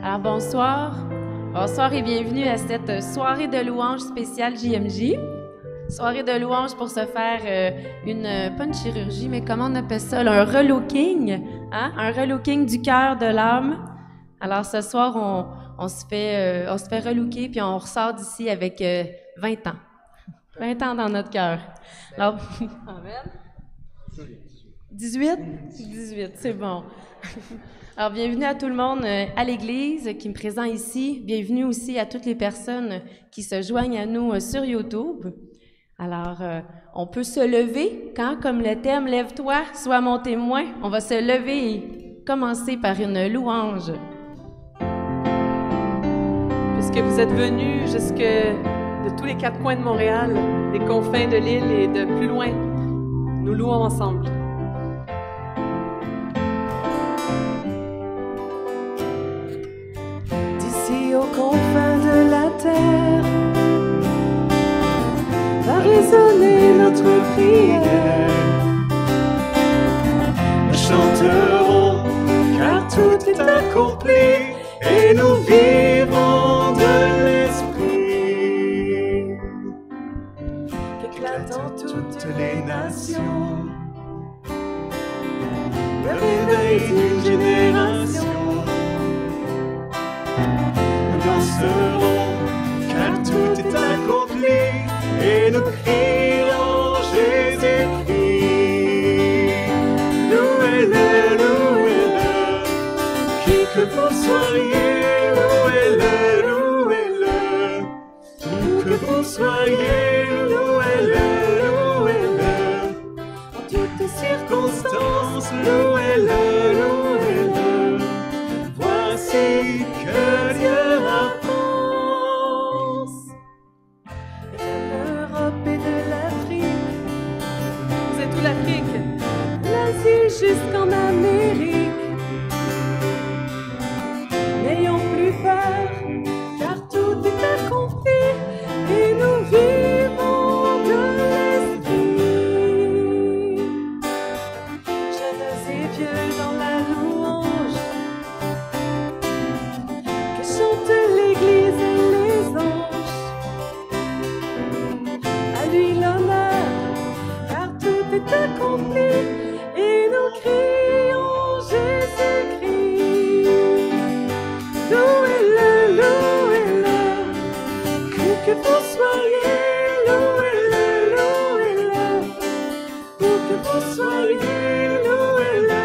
Alors bonsoir, bonsoir et bienvenue à cette soirée de louanges spéciale JMJ. Soirée de louanges pour se faire pas une chirurgie, mais comment on appelle ça, là, un relooking, hein? Un relooking du cœur, de l'âme. Alors ce soir, on se fait relooker puis on ressort d'ici avec 20 ans. 20 ans dans notre cœur. Alors, amen. 18? 18, c'est bon. Alors, bienvenue à tout le monde à l'Église qui me présente ici. Bienvenue aussi à toutes les personnes qui se joignent à nous sur YouTube. Alors, on peut se lever, comme le thème « Lève-toi, sois mon témoin ». On va se lever et commencer par une louange. Puisque vous êtes venus jusque de tous les quatre coins de Montréal, des confins de l'île et de plus loin, nous louons ensemble. Aux confins de la terre va résonner notre prière. Nous chanterons car tout est accompli et nous vivons de l'esprit qu'éclate en toutes les nations le réveil d'une génération. Danserons, car tout est accompli, et nous crierons Jésus-Christ. Louez-le, louez-le, qui que vous soyez, louez-le, louez-le, où que vous soyez, louez-le, louez-le, en toutes circonstances, louez-le, louez-le, voici que Dieu jusqu'en Amérique. N'ayons plus peur, car tout est accompli et nous vivons de l'esprit. Jeunes et vieux dans la louange, que chante l'Église et les anges. À lui l'honneur, car tout est accompli. Et nous crions Jésus-Christ. Louez-le, louez-le, où que vous soyez, louez-le, louez-le, où que vous soyez, louez-le,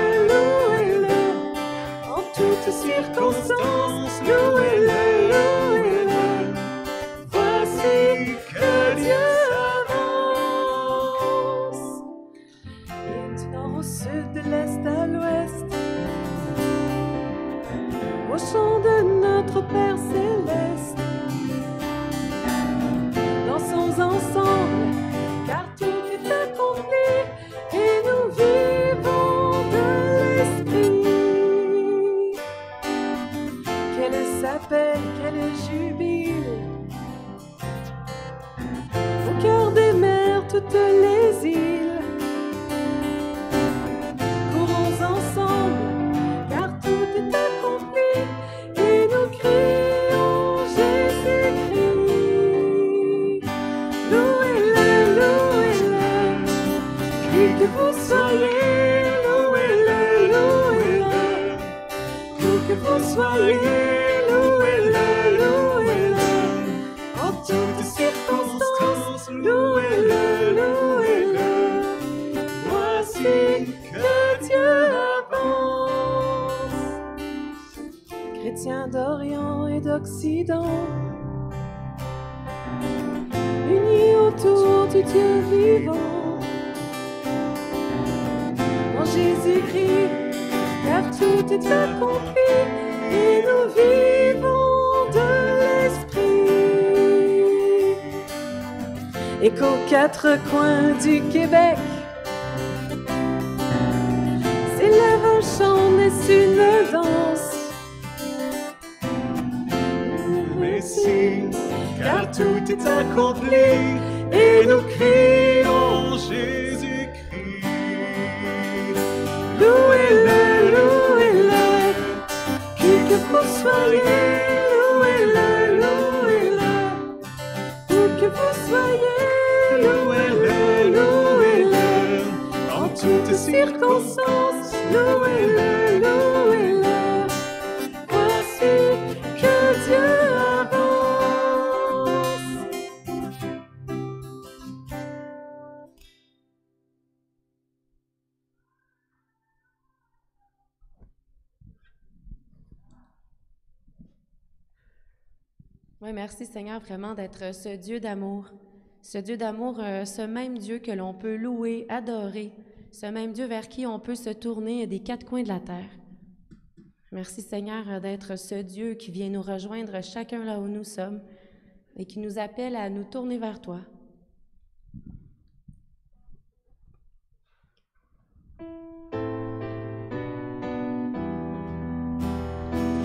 sud, de l'est à l'ouest, au chant de notre Père céleste. Dansons ensemble, car tout est accompli, et nous vivons de l'esprit. Quelle s'appelle, quel jubile, au cœur des mers, toutes les îles. Courons ensemble, car tout est accompli, et nous crions Jésus-Christ. Louez-le, louez-le, qui que vous soyez, louez-le, louez-le, où que vous soyez, louez-le, louez-le, en toutes circonstances, louez-le, louez-le. Voici que Dieu avance. Chrétiens d'Orient et d'Occident, unis autour du Dieu vivant, en Jésus-Christ, car tout est accompli, et nous vivons de l'esprit. Et qu'aux quatre coins du Québec s'élève un chant, n'est-ce une danse? Messie, car tout est accompli, et nous crions Jésus-Christ. Louez-le, louez-le, qui que vous soyez, louez-le, louez-le, où que vous soyez, louez-le, louez-le, En toutes circonstances, louez-le, louez-le. Voici que Dieu avance. Oui, merci Seigneur vraiment d'être ce Dieu d'amour. Ce Dieu d'amour, ce même Dieu que l'on peut louer, adorer, ce même Dieu vers qui on peut se tourner des quatre coins de la terre. Merci Seigneur d'être ce Dieu qui vient nous rejoindre chacun là où nous sommes et qui nous appelle à nous tourner vers toi.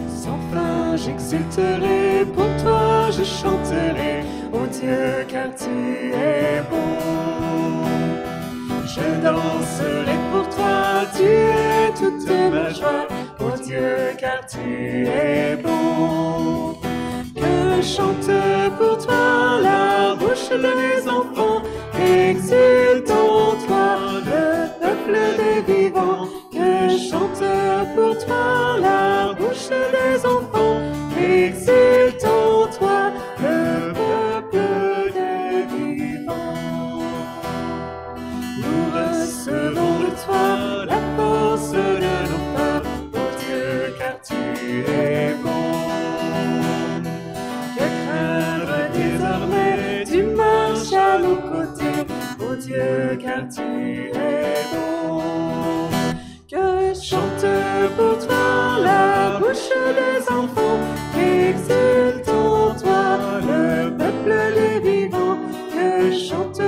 Sans fin, j'exulterai, pour toi je chanterai, ô Dieu, car tu es bon. Je danserai pour toi, tu es toute ma joie, ô Dieu, car tu es bon. Que chante pour toi la bouche des enfants, exulte en toi le peuple des vivants. Que chante pour toi la bouche des enfants, exulte en toi le peuple des vivants. Nous recevons de toi la force de nos pas, ô Dieu, car tu es bon. Que craindre désormais, tu marches à nos côtés, ô Dieu, car tu es bon. Que chante pour toi la bouche des enfants, exulte en toi le peuple des vivants. Que chante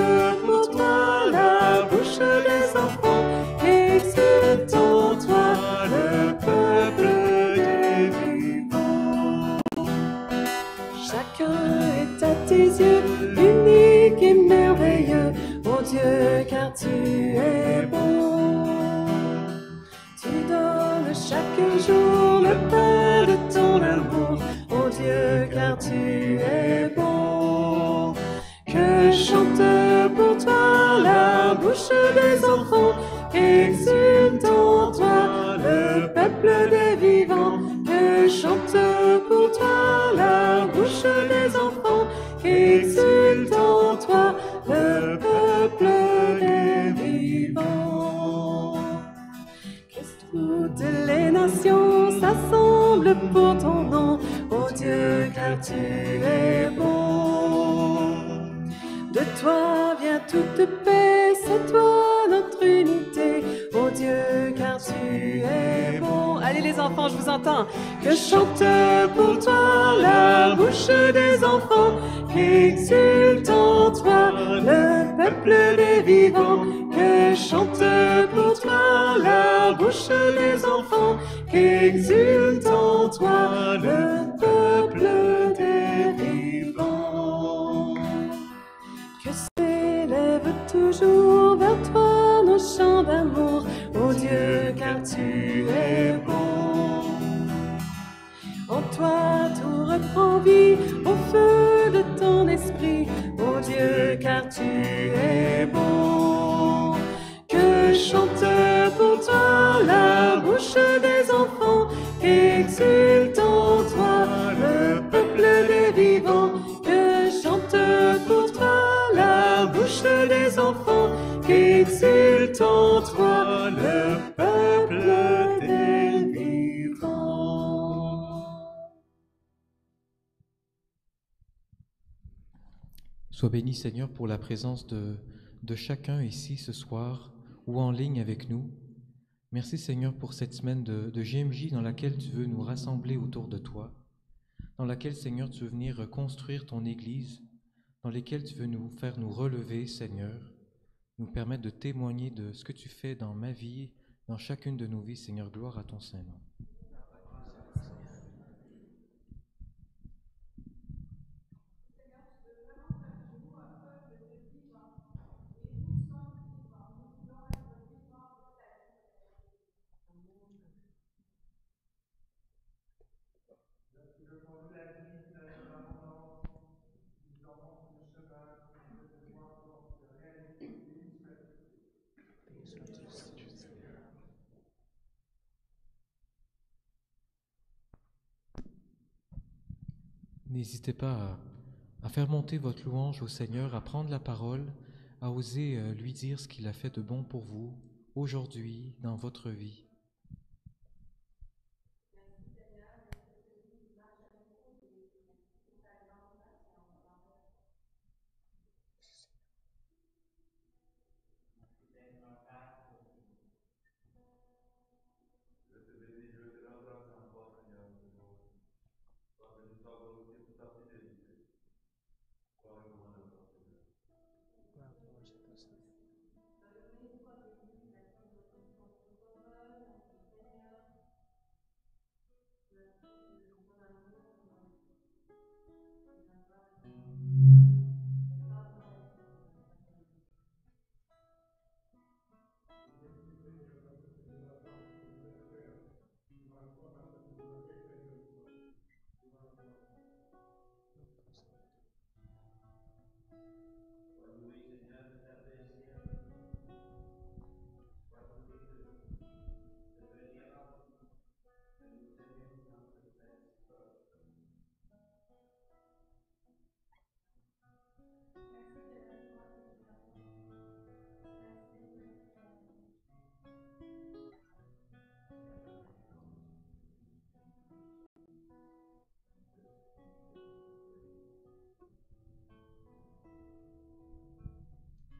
pour toi la bouche des enfants, exulte en toi le peuple des vivants. Chacun est à tes yeux unique et merveilleux, ô Dieu, car tu es bon. Tu donnes chaque jour le pain de ton amour, ô Dieu, car tu es bon. Que chante pour toi la bouche des enfants, exulte en toi le peuple des vivants. Que chante pour toi la bouche des enfants, exulte en toi le peuple des vivants. Toutes les nations s'assemblent pour ton nom, ô Dieu, car tu es bon. De toi vient toute paix, c'est toi notre unité, ô Dieu, es bon. Allez les enfants, je vous entends. Que chante pour toi la bouche des enfants, qu'exulte en toi le peuple des vivants. Que chante pour toi la bouche des enfants, qu'exulte en toi le peuple des vivants. Que s'élève toujours vers toi nos chants d'amour, ô Dieu, car tu es bon. En toi tout reprend vie au feu de ton esprit, ô Dieu, car tu es bon. Que chante pour toi la bouche des enfants, qu'exulte en toi le peuple des vivants. Que chante pour toi la bouche des enfants, qu'exulte en toi le peuple des vivants. Sois béni, Seigneur, pour la présence de chacun ici ce soir ou en ligne avec nous. Merci, Seigneur, pour cette semaine de GMJ dans laquelle tu veux nous rassembler autour de toi, dans laquelle, Seigneur, tu veux venir reconstruire ton Église, dans laquelle tu veux nous faire nous relever, Seigneur, nous permettre de témoigner de ce que tu fais dans ma vie, dans chacune de nos vies, Seigneur. Gloire à ton Saint-Nom. N'hésitez pas à faire monter votre louange au Seigneur, à prendre la parole, à oser lui dire ce qu'il a fait de bon pour vous aujourd'hui dans votre vie.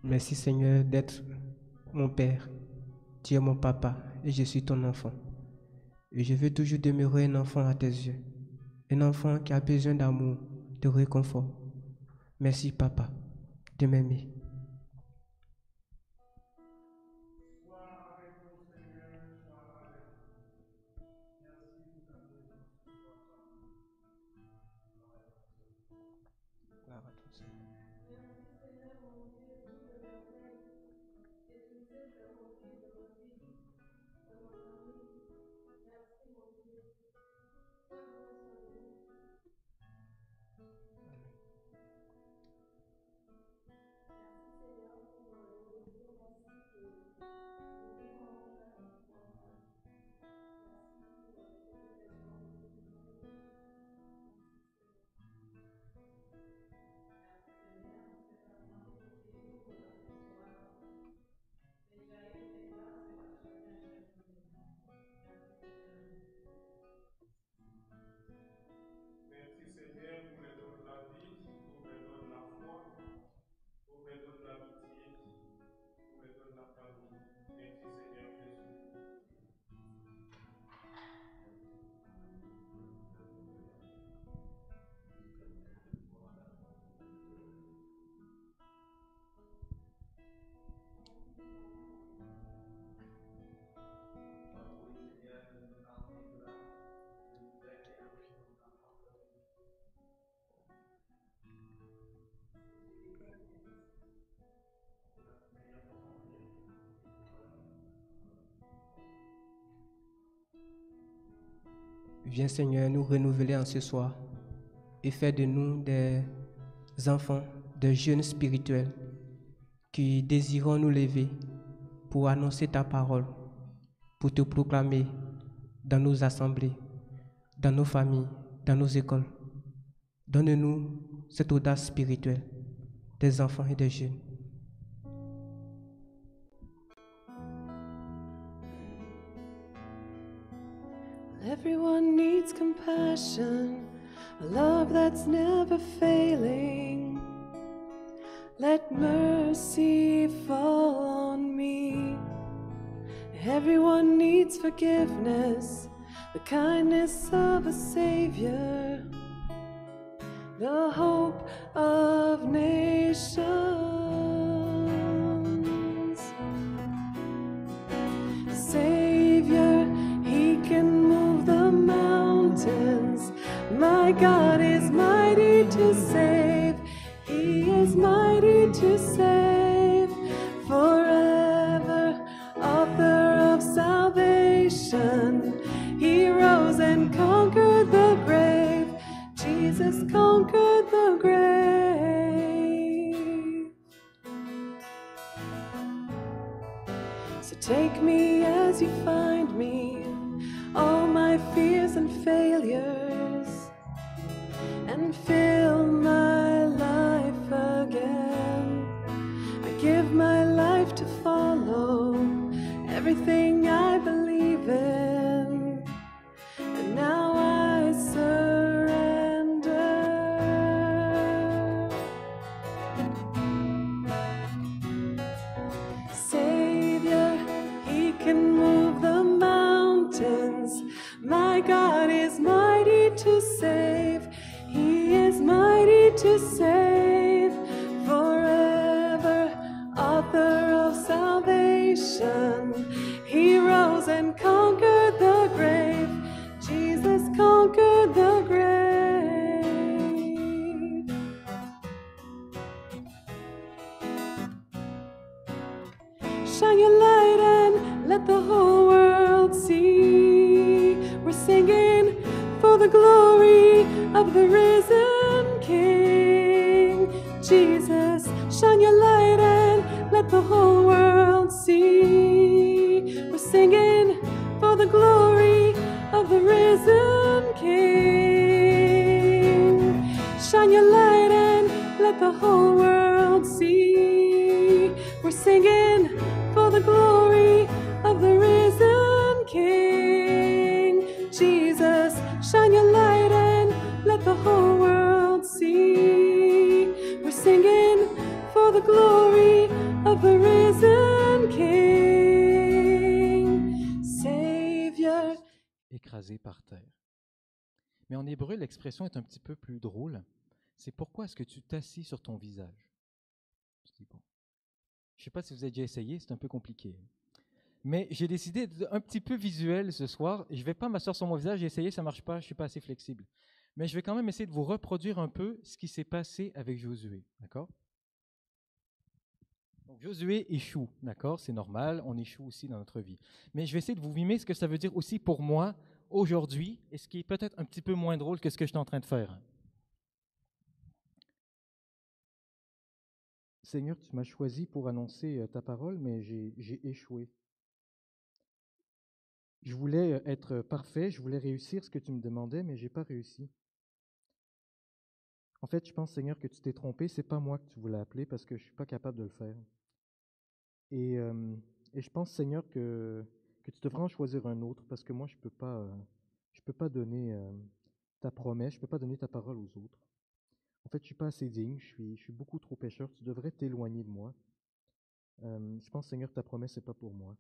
Merci Seigneur d'être mon Père. Tu es mon papa et je suis ton enfant. Et je veux toujours demeurer un enfant à tes yeux. Un enfant qui a besoin d'amour, de réconfort. Merci papa de m'aimer. Viens Seigneur nous renouveler en ce soir et faire de nous des enfants, des jeunes spirituels qui désirons nous lever pour annoncer ta parole, pour te proclamer dans nos assemblées, dans nos familles, dans nos écoles. Donne-nous cette audace spirituelle des enfants et des jeunes. Everyone needs compassion, a love that's never failing. Let mercy fall on me. Everyone needs forgiveness, the kindness of a Savior, the hope of nations. Savior, He can move the mountains. My God is mighty to save. He is mighty to save. Forever, author of salvation. He rose and conquered the grave. Jesus conquered the grave. So take me as you find me, all my fears and failures, and fill my life again. I give my life to follow everything I believe in, and now I surrender. Savior, He can move the mountains. My God is mighty to save. He is mighty to save. Forever, author of salvation. He rose and conquered the grave. Jesus conquered the grave. Shine your light and let the whole world see. We're singing for the glory of the risen King. Jesus, shine your light and let the whole world see. We're singing for the glory of the risen King. Shine your light and let the whole world see. We're singing for the glory of the risen King. Jesus, shine your light and let the whole world see. We're singing for the glory of the risen King. Savior. Écrasé par terre. Mais en hébreu, l'expression est un petit peu plus drôle. C'est pourquoi est-ce que tu t'assis sur ton visage? Je dis bon. Je ne sais pas si vous avez déjà essayé, c'est un peu compliqué. Mais j'ai décidé d'être un petit peu visuel ce soir. Je ne vais pas m'asseoir sur mon visage, j'ai essayé, ça ne marche pas, je ne suis pas assez flexible. Mais je vais quand même essayer de vous reproduire un peu ce qui s'est passé avec Josué, d'accord? Donc Josué échoue, d'accord? C'est normal, on échoue aussi dans notre vie. Mais je vais essayer de vous mimer ce que ça veut dire aussi pour moi aujourd'hui, et ce qui est peut-être un petit peu moins drôle que ce que je suis en train de faire. Seigneur, tu m'as choisi pour annoncer ta parole, mais j'ai échoué. Je voulais être parfait, je voulais réussir ce que tu me demandais, mais je n'ai pas réussi. En fait, je pense, Seigneur, que tu t'es trompé. Ce n'est pas moi que tu voulais appeler parce que je ne suis pas capable de le faire. Et je pense, Seigneur, que tu devrais en choisir un autre parce que moi, je peux pas donner ta promesse, je ne peux pas donner ta parole aux autres. En fait, je ne suis pas assez digne, je suis beaucoup trop pécheur. Tu devrais t'éloigner de moi. Je pense, Seigneur, ta promesse, ce n'est pas pour moi.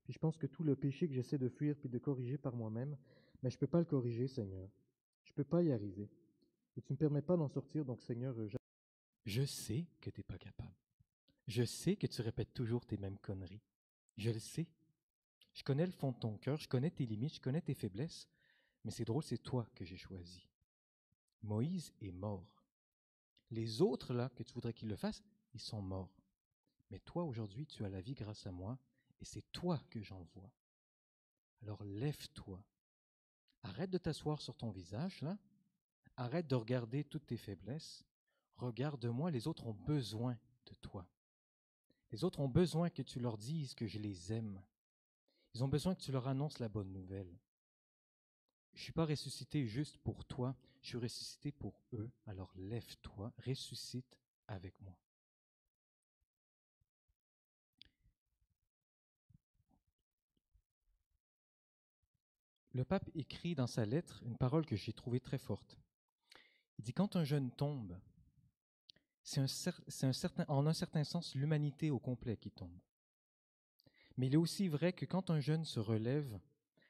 Puis je pense que tout le péché que j'essaie de fuir puis de corriger par moi-même, mais je ne peux pas le corriger, Seigneur. Je ne peux pas y arriver. Et tu ne me permets pas d'en sortir, donc Seigneur, je sais que tu n'es pas capable. Je sais que tu répètes toujours tes mêmes conneries. Je le sais. Je connais le fond de ton cœur, je connais tes limites, je connais tes faiblesses, mais c'est drôle, c'est toi que j'ai choisi. Moïse est mort. Les autres, là, que tu voudrais qu'ils le fassent, ils sont morts. Mais toi, aujourd'hui, tu as la vie grâce à moi, et c'est toi que j'envoie. Alors lève-toi, Arrête de t'asseoir sur ton visage, là. Arrête de regarder toutes tes faiblesses. Regarde-moi, les autres ont besoin de toi. Les autres ont besoin que tu leur dises que je les aime. Ils ont besoin que tu leur annonces la bonne nouvelle. Je ne suis pas ressuscité juste pour toi, je suis ressuscité pour eux. Alors lève-toi, ressuscite avec moi. Le pape écrit dans sa lettre une parole que j'ai trouvée très forte. Il dit, quand un jeune tombe, c'est en un certain sens l'humanité au complet qui tombe. Mais il est aussi vrai que quand un jeune se relève,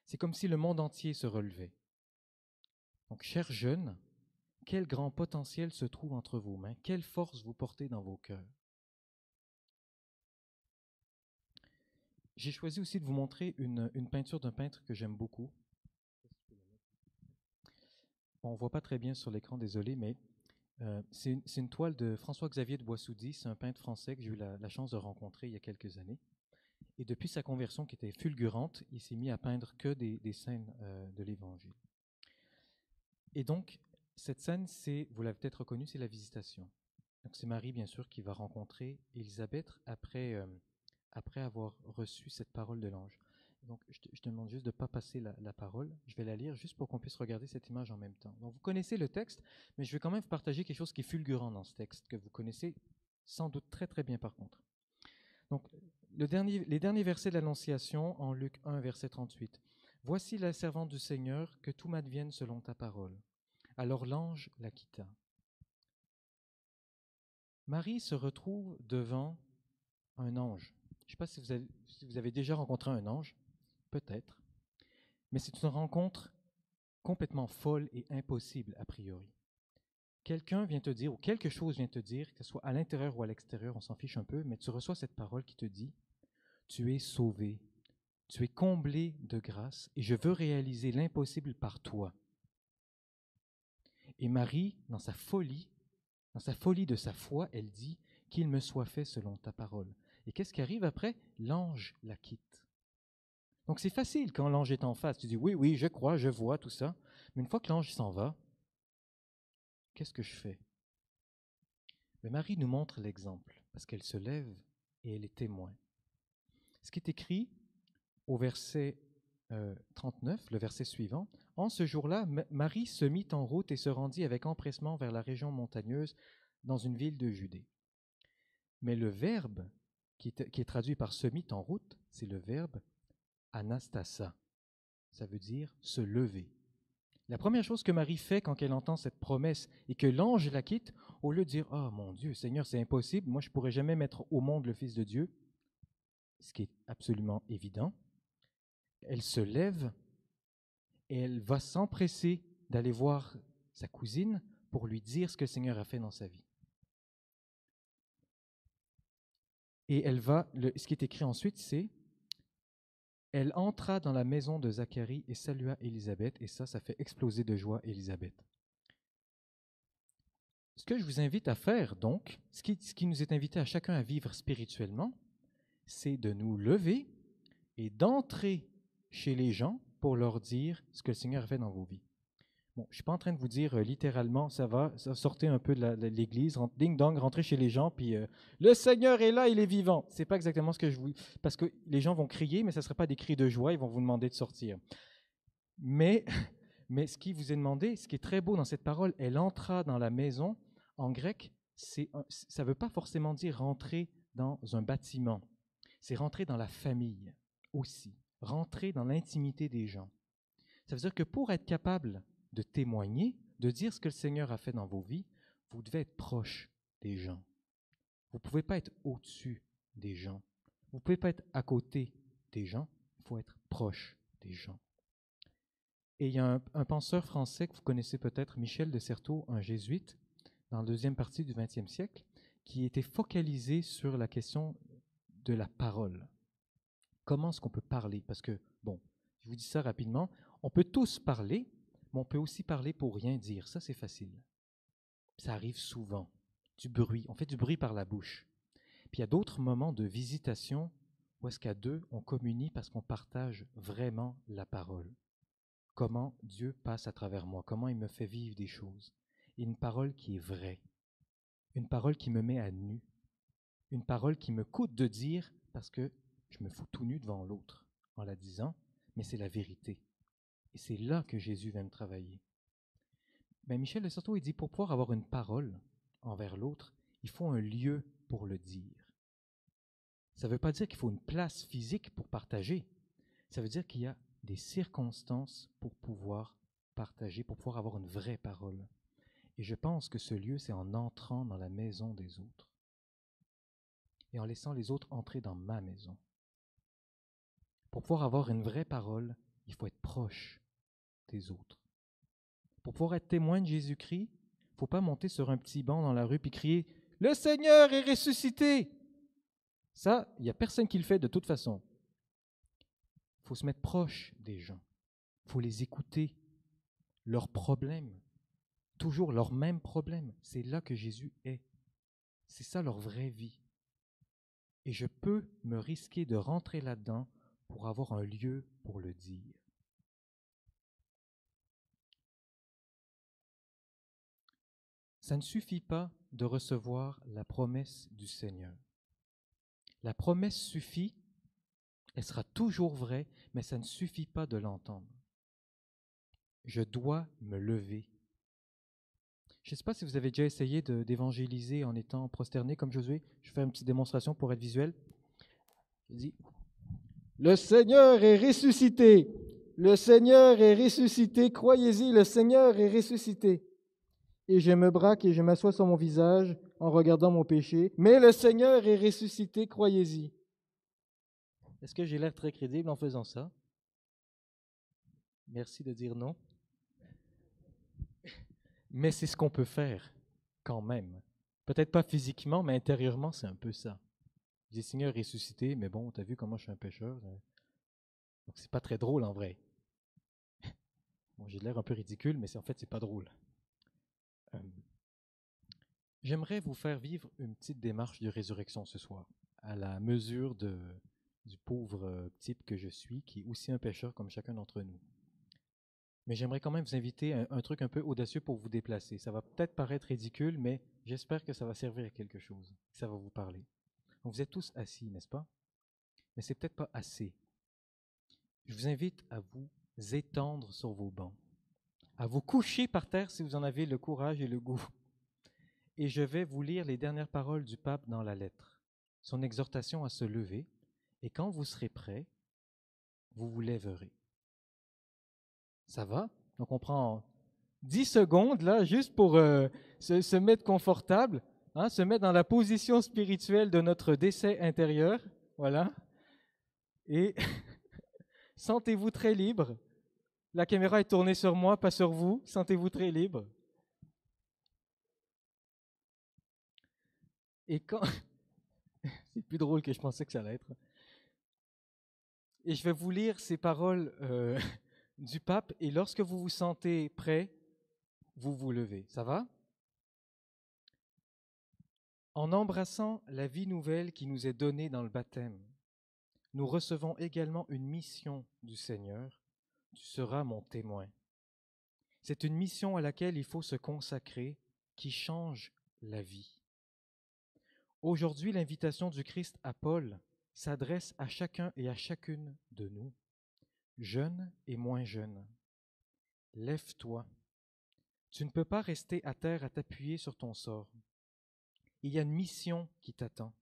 c'est comme si le monde entier se relevait. Donc, chers jeunes, quel grand potentiel se trouve entre vos mains, quelle force vous portez dans vos cœurs. J'ai choisi aussi de vous montrer une peinture d'un peintre que j'aime beaucoup. On ne voit pas très bien sur l'écran, désolé, mais c'est une toile de François-Xavier de Boissoudy. C'est un peintre français que j'ai eu la chance de rencontrer il y a quelques années. Et depuis sa conversion qui était fulgurante, il s'est mis à peindre que des scènes de l'Évangile. Et donc, cette scène, vous l'avez peut-être reconnue, c'est la visitation. Donc c'est Marie, bien sûr, qui va rencontrer Élisabeth après avoir reçu cette parole de l'ange. Donc, je te demande juste de ne pas passer la parole. Je vais la lire juste pour qu'on puisse regarder cette image en même temps. Donc, vous connaissez le texte, mais je vais quand même vous partager quelque chose qui est fulgurant dans ce texte, que vous connaissez sans doute très très bien par contre. Donc, les derniers versets de l'Annonciation en Luc 1, verset 38. « Voici la servante du Seigneur, que tout m'advienne selon ta parole. » Alors l'ange la quitta. Marie se retrouve devant un ange. Je ne sais pas si vous avez déjà rencontré un ange, peut-être, mais c'est une rencontre complètement folle et impossible a priori. Quelqu'un vient te dire, ou quelque chose vient te dire, que ce soit à l'intérieur ou à l'extérieur, on s'en fiche un peu, mais tu reçois cette parole qui te dit « Tu es sauvé, tu es comblé de grâce, et je veux réaliser l'impossible par toi. » Et Marie, dans sa folie de sa foi, elle dit « Qu'il me soit fait selon ta parole. » Et qu'est-ce qui arrive après? L'ange la quitte. Donc c'est facile quand l'ange est en face. Tu dis « Oui, oui, je crois, je vois, tout ça. » Mais une fois que l'ange s'en va, qu'est-ce que je fais? Mais Marie nous montre l'exemple, parce qu'elle se lève et elle est témoin. Ce qui est écrit au verset 39, le verset suivant, « En ce jour-là, Marie se mit en route et se rendit avec empressement vers la région montagneuse dans une ville de Judée. » Mais le verbe qui est traduit par « se mit en route », c'est le verbe « anastasa ». Ça veut dire « se lever ». La première chose que Marie fait quand elle entend cette promesse et que l'ange la quitte, au lieu de dire « Ah, mon Dieu, Seigneur, c'est impossible, moi je ne pourrais jamais mettre au monde le Fils de Dieu », ce qui est absolument évident, elle se lève et elle va s'empresser d'aller voir sa cousine pour lui dire ce que le Seigneur a fait dans sa vie. Et ce qui est écrit ensuite, c'est « Elle entra dans la maison de Zacharie et salua Élisabeth », et ça fait exploser de joie Élisabeth. Ce que je vous invite à faire, donc, ce qui nous est invité à chacun à vivre spirituellement, c'est de nous lever et d'entrer chez les gens pour leur dire ce que le Seigneur a fait dans vos vies. Bon, je ne suis pas en train de vous dire littéralement, ça sortez un peu de l'église, ding-dong, rentrez chez les gens, puis le Seigneur est là, il est vivant. Ce n'est pas exactement ce que je vous... Parce que les gens vont crier, mais ce ne sera pas des cris de joie, ils vont vous demander de sortir. Mais ce qui vous est demandé, ce qui est très beau dans cette parole, elle entra dans la maison, en grec, ça ne veut pas forcément dire rentrer dans un bâtiment, c'est rentrer dans la famille aussi, rentrer dans l'intimité des gens. Ça veut dire que pour être capable de témoigner, de dire ce que le Seigneur a fait dans vos vies, vous devez être proche des gens. Vous ne pouvez pas être au-dessus des gens. Vous ne pouvez pas être à côté des gens. Il faut être proche des gens. Et il y a un penseur français que vous connaissez peut-être, Michel de Certeau, un jésuite, dans la deuxième partie du XXe siècle, qui était focalisé sur la question de la parole. Comment est-ce qu'on peut parler? Parce que, bon, je vous dis ça rapidement, on peut tous parler, mais on peut aussi parler pour rien dire. Ça, c'est facile. Ça arrive souvent. Du bruit. On fait du bruit par la bouche. Puis il y a d'autres moments de visitation où est-ce qu'à deux, on communie parce qu'on partage vraiment la parole. comment Dieu passe à travers moi, comment il me fait vivre des choses. Et une parole qui est vraie, une parole qui me met à nu, une parole qui me coûte de dire parce que je me fous tout nu devant l'autre en la disant, mais c'est la vérité. Et c'est là que Jésus vient me travailler. Mais Michel de Certeau, il dit, pour pouvoir avoir une parole envers l'autre, il faut un lieu pour le dire. Ça ne veut pas dire qu'il faut une place physique pour partager. Ça veut dire qu'il y a des circonstances pour pouvoir partager, pour pouvoir avoir une vraie parole. Et je pense que ce lieu, c'est en entrant dans la maison des autres et en laissant les autres entrer dans ma maison. Pour pouvoir avoir une vraie parole, il faut être proche des autres. Pour pouvoir être témoin de Jésus-Christ, il ne faut pas monter sur un petit banc dans la rue et crier « Le Seigneur est ressuscité !» Ça, il n'y a personne qui le fait de toute façon. Il faut se mettre proche des gens. Il faut les écouter. Leurs problèmes, toujours leurs mêmes problèmes. C'est là que Jésus est. C'est ça leur vraie vie. Et je peux me risquer de rentrer là-dedans pour avoir un lieu pour le dire. Ça ne suffit pas de recevoir la promesse du Seigneur. La promesse suffit, elle sera toujours vraie, mais ça ne suffit pas de l'entendre. Je dois me lever. Je ne sais pas si vous avez déjà essayé d'évangéliser en étant prosterné comme Josué. Je vais faire une petite démonstration pour être visuel. Je dis, le Seigneur est ressuscité. Le Seigneur est ressuscité. Croyez-y, le Seigneur est ressuscité. Et je me braque et je m'assois sur mon visage en regardant mon péché. Mais le Seigneur est ressuscité, croyez-y. Est-ce que j'ai l'air très crédible en faisant ça? Merci de dire non. Mais c'est ce qu'on peut faire quand même. Peut-être pas physiquement, mais intérieurement, c'est un peu ça. Je dis, Seigneur ressuscité, mais bon, t'as vu comment je suis un pécheur? Donc c'est pas très drôle en vrai. Bon, j'ai l'air un peu ridicule, mais en fait, c'est pas drôle. J'aimerais vous faire vivre une petite démarche de résurrection ce soir, à la mesure du pauvre type que je suis, qui est aussi un pécheur comme chacun d'entre nous. Mais j'aimerais quand même vous inviter à un truc un peu audacieux pour vous déplacer. Ça va peut-être paraître ridicule, mais j'espère que ça va servir à quelque chose, que ça va vous parler. Donc vous êtes tous assis, n'est-ce pas? Mais c'est peut-être pas assez. Je vous invite à vous étendre sur vos bancs, à vous coucher par terre si vous en avez le courage et le goût. Et je vais vous lire les dernières paroles du pape dans la lettre, son exhortation à se lever, et quand vous serez prêts, vous vous lèverez. Ça va? Donc on prend 10 secondes là, juste pour se mettre confortable, hein, se mettre dans la position spirituelle de notre décès intérieur. Voilà. Et sentez-vous très libre. La caméra est tournée sur moi, pas sur vous. Sentez-vous très libre. Et quand... C'est plus drôle que je pensais que ça allait être. Et je vais vous lire ces paroles du pape, et lorsque vous vous sentez prêt, vous vous levez. Ça va? En embrassant la vie nouvelle qui nous est donnée dans le baptême, nous recevons également une mission du Seigneur. Tu seras mon témoin. C'est une mission à laquelle il faut se consacrer, qui change la vie. Aujourd'hui, l'invitation du Christ à Paul s'adresse à chacun et à chacune de nous, jeunes et moins jeunes. Lève-toi. Tu ne peux pas rester à terre à t'appuyer sur ton sort. Il y a une mission qui t'attend.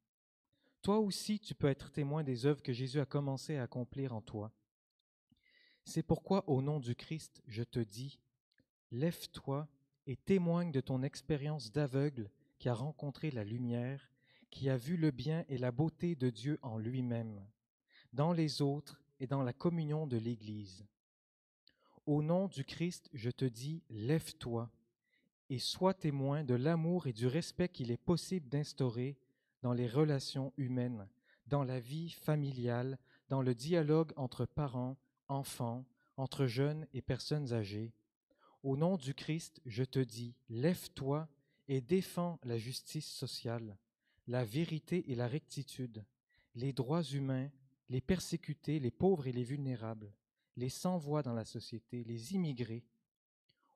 Toi aussi, tu peux être témoin des œuvres que Jésus a commencé à accomplir en toi. C'est pourquoi, au nom du Christ, je te dis, lève-toi et témoigne de ton expérience d'aveugle qui a rencontré la lumière, qui a vu le bien et la beauté de Dieu en lui-même, dans les autres et dans la communion de l'Église. Au nom du Christ, je te dis, lève-toi et sois témoin de l'amour et du respect qu'il est possible d'instaurer dans les relations humaines, dans la vie familiale, dans le dialogue entre parents, enfants, entre jeunes et personnes âgées. Au nom du Christ, je te dis, lève-toi et défends la justice sociale, la vérité et la rectitude, les droits humains, les persécutés, les pauvres et les vulnérables, les sans-voix dans la société, les immigrés.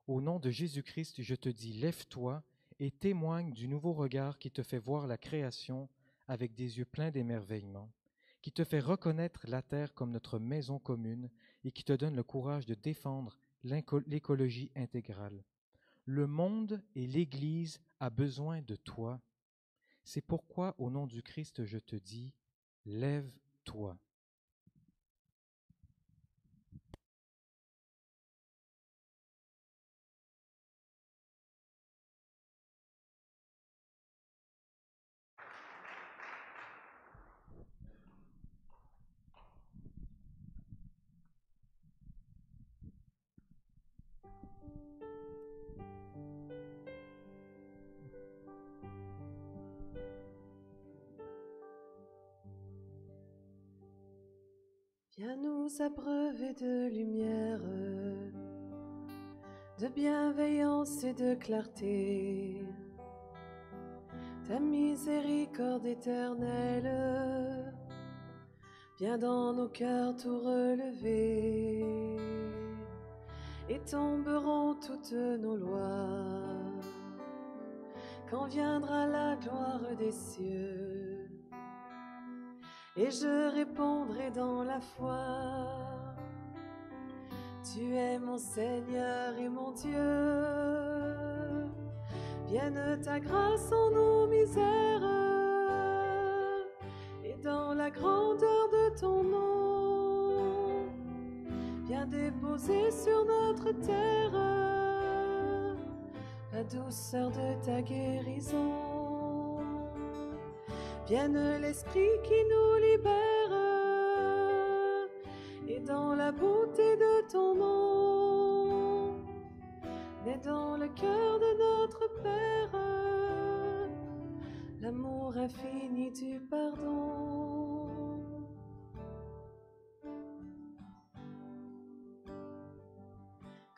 Au nom de Jésus-Christ, je te dis, lève-toi et témoigne du nouveau regard qui te fait voir la création avec des yeux pleins d'émerveillement, qui te fait reconnaître la terre comme notre maison commune et qui te donne le courage de défendre l'écologie intégrale. Le monde et l'Église a besoin de toi. C'est pourquoi, au nom du Christ, je te dis, lève-toi. Viens nous abreuver de lumière, de bienveillance et de clarté. Ta miséricorde éternelle, viens dans nos cœurs tout relever, et tomberont toutes nos lois, quand viendra la gloire des cieux. Et je répondrai dans la foi, tu es mon Seigneur et mon Dieu. Vienne ta grâce en nos misères, et dans la grandeur de ton nom, viens déposer sur notre terre la douceur de ta guérison. Vienne l'Esprit qui nous libère, et dans la beauté de ton nom, naît dans le cœur de notre Père l'amour infini du pardon.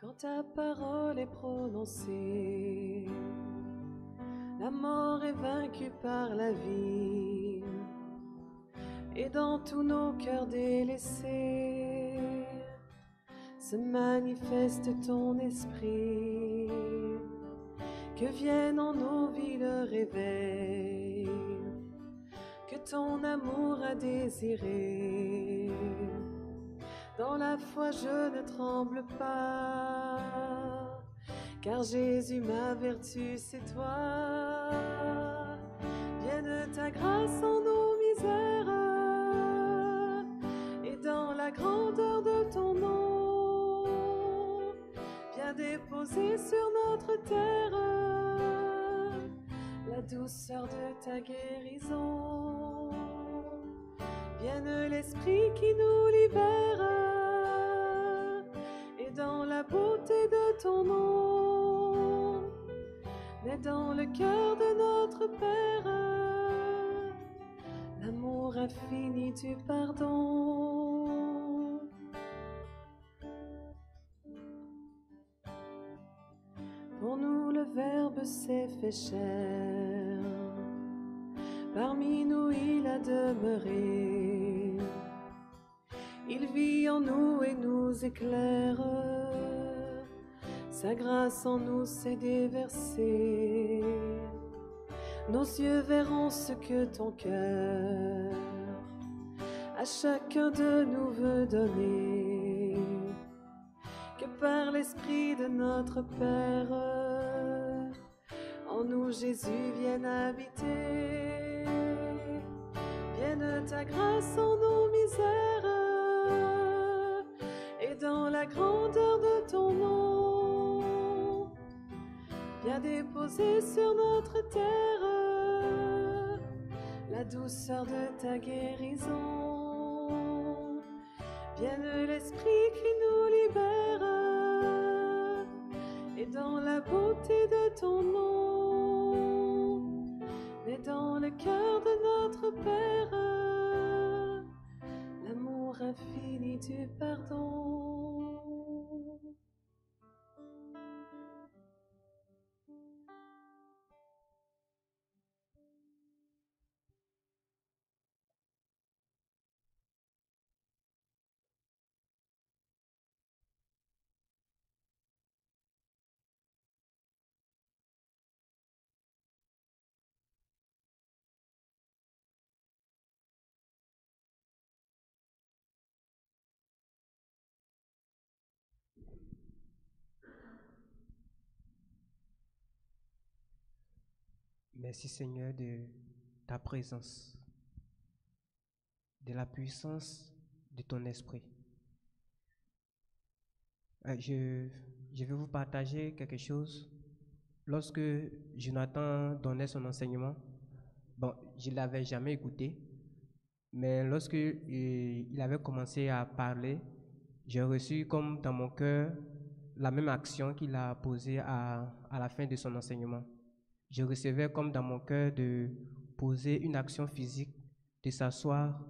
Quand ta parole est prononcée, la mort est vaincue par la vie, et dans tous nos cœurs délaissés se manifeste ton esprit. Que vienne en nos vies le réveil que ton amour a désiré. Dans la foi je ne tremble pas, car Jésus ma vertu c'est toi. Vienne ta grâce en nos misères, et dans la grandeur de ton nom, viens déposer sur notre terre la douceur de ta guérison. Vienne l'Esprit qui nous libère, et dans la beauté de ton nom, naît dans le cœur de notre Père l'amour infini du pardon. Pour nous le Verbe s'est fait chair, parmi nous il a demeuré. Il vit en nous et nous éclaire, sa grâce en nous s'est déversée. Nos yeux verront ce que ton cœur à chacun de nous veut donner. Que par l'Esprit de notre Père, en nous Jésus vienne habiter. Vienne ta grâce en nos misères, et dans la grandeur de ton nom, viens déposer sur notre terre la douceur de ta guérison. Vienne l'Esprit qui nous libère, et dans la beauté de ton nom, naît dans le cœur de notre Père l'amour infini du pardon. Merci Seigneur de ta présence, de la puissance de ton esprit. Je vais vous partager quelque chose. Lorsque Jonathan donnait son enseignement, bon, je ne l'avais jamais écouté, mais lorsque il avait commencé à parler, j'ai reçu comme dans mon cœur la même action qu'il a posée à la fin de son enseignement. Je recevais comme dans mon cœur de poser une action physique, de s'asseoir,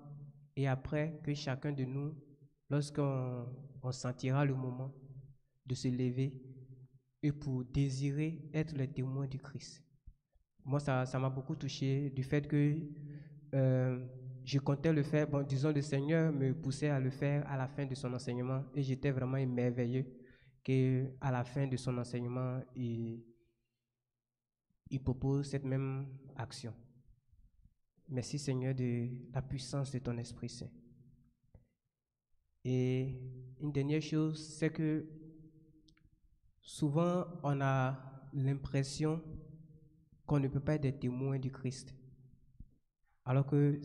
et après que chacun de nous, lorsqu'on sentira le moment, de se lever et pour désirer être les témoins du Christ. Moi, ça m'a beaucoup touché du fait que je comptais le faire, bon, disons, le Seigneur me poussait à le faire à la fin de son enseignement et j'étais vraiment émerveillé qu'à la fin de son enseignement, il propose cette même action. Merci Seigneur de la puissance de ton Esprit Saint. Et une dernière chose, c'est que souvent on a l'impression qu'on ne peut pas être des témoins du Christ. Alors que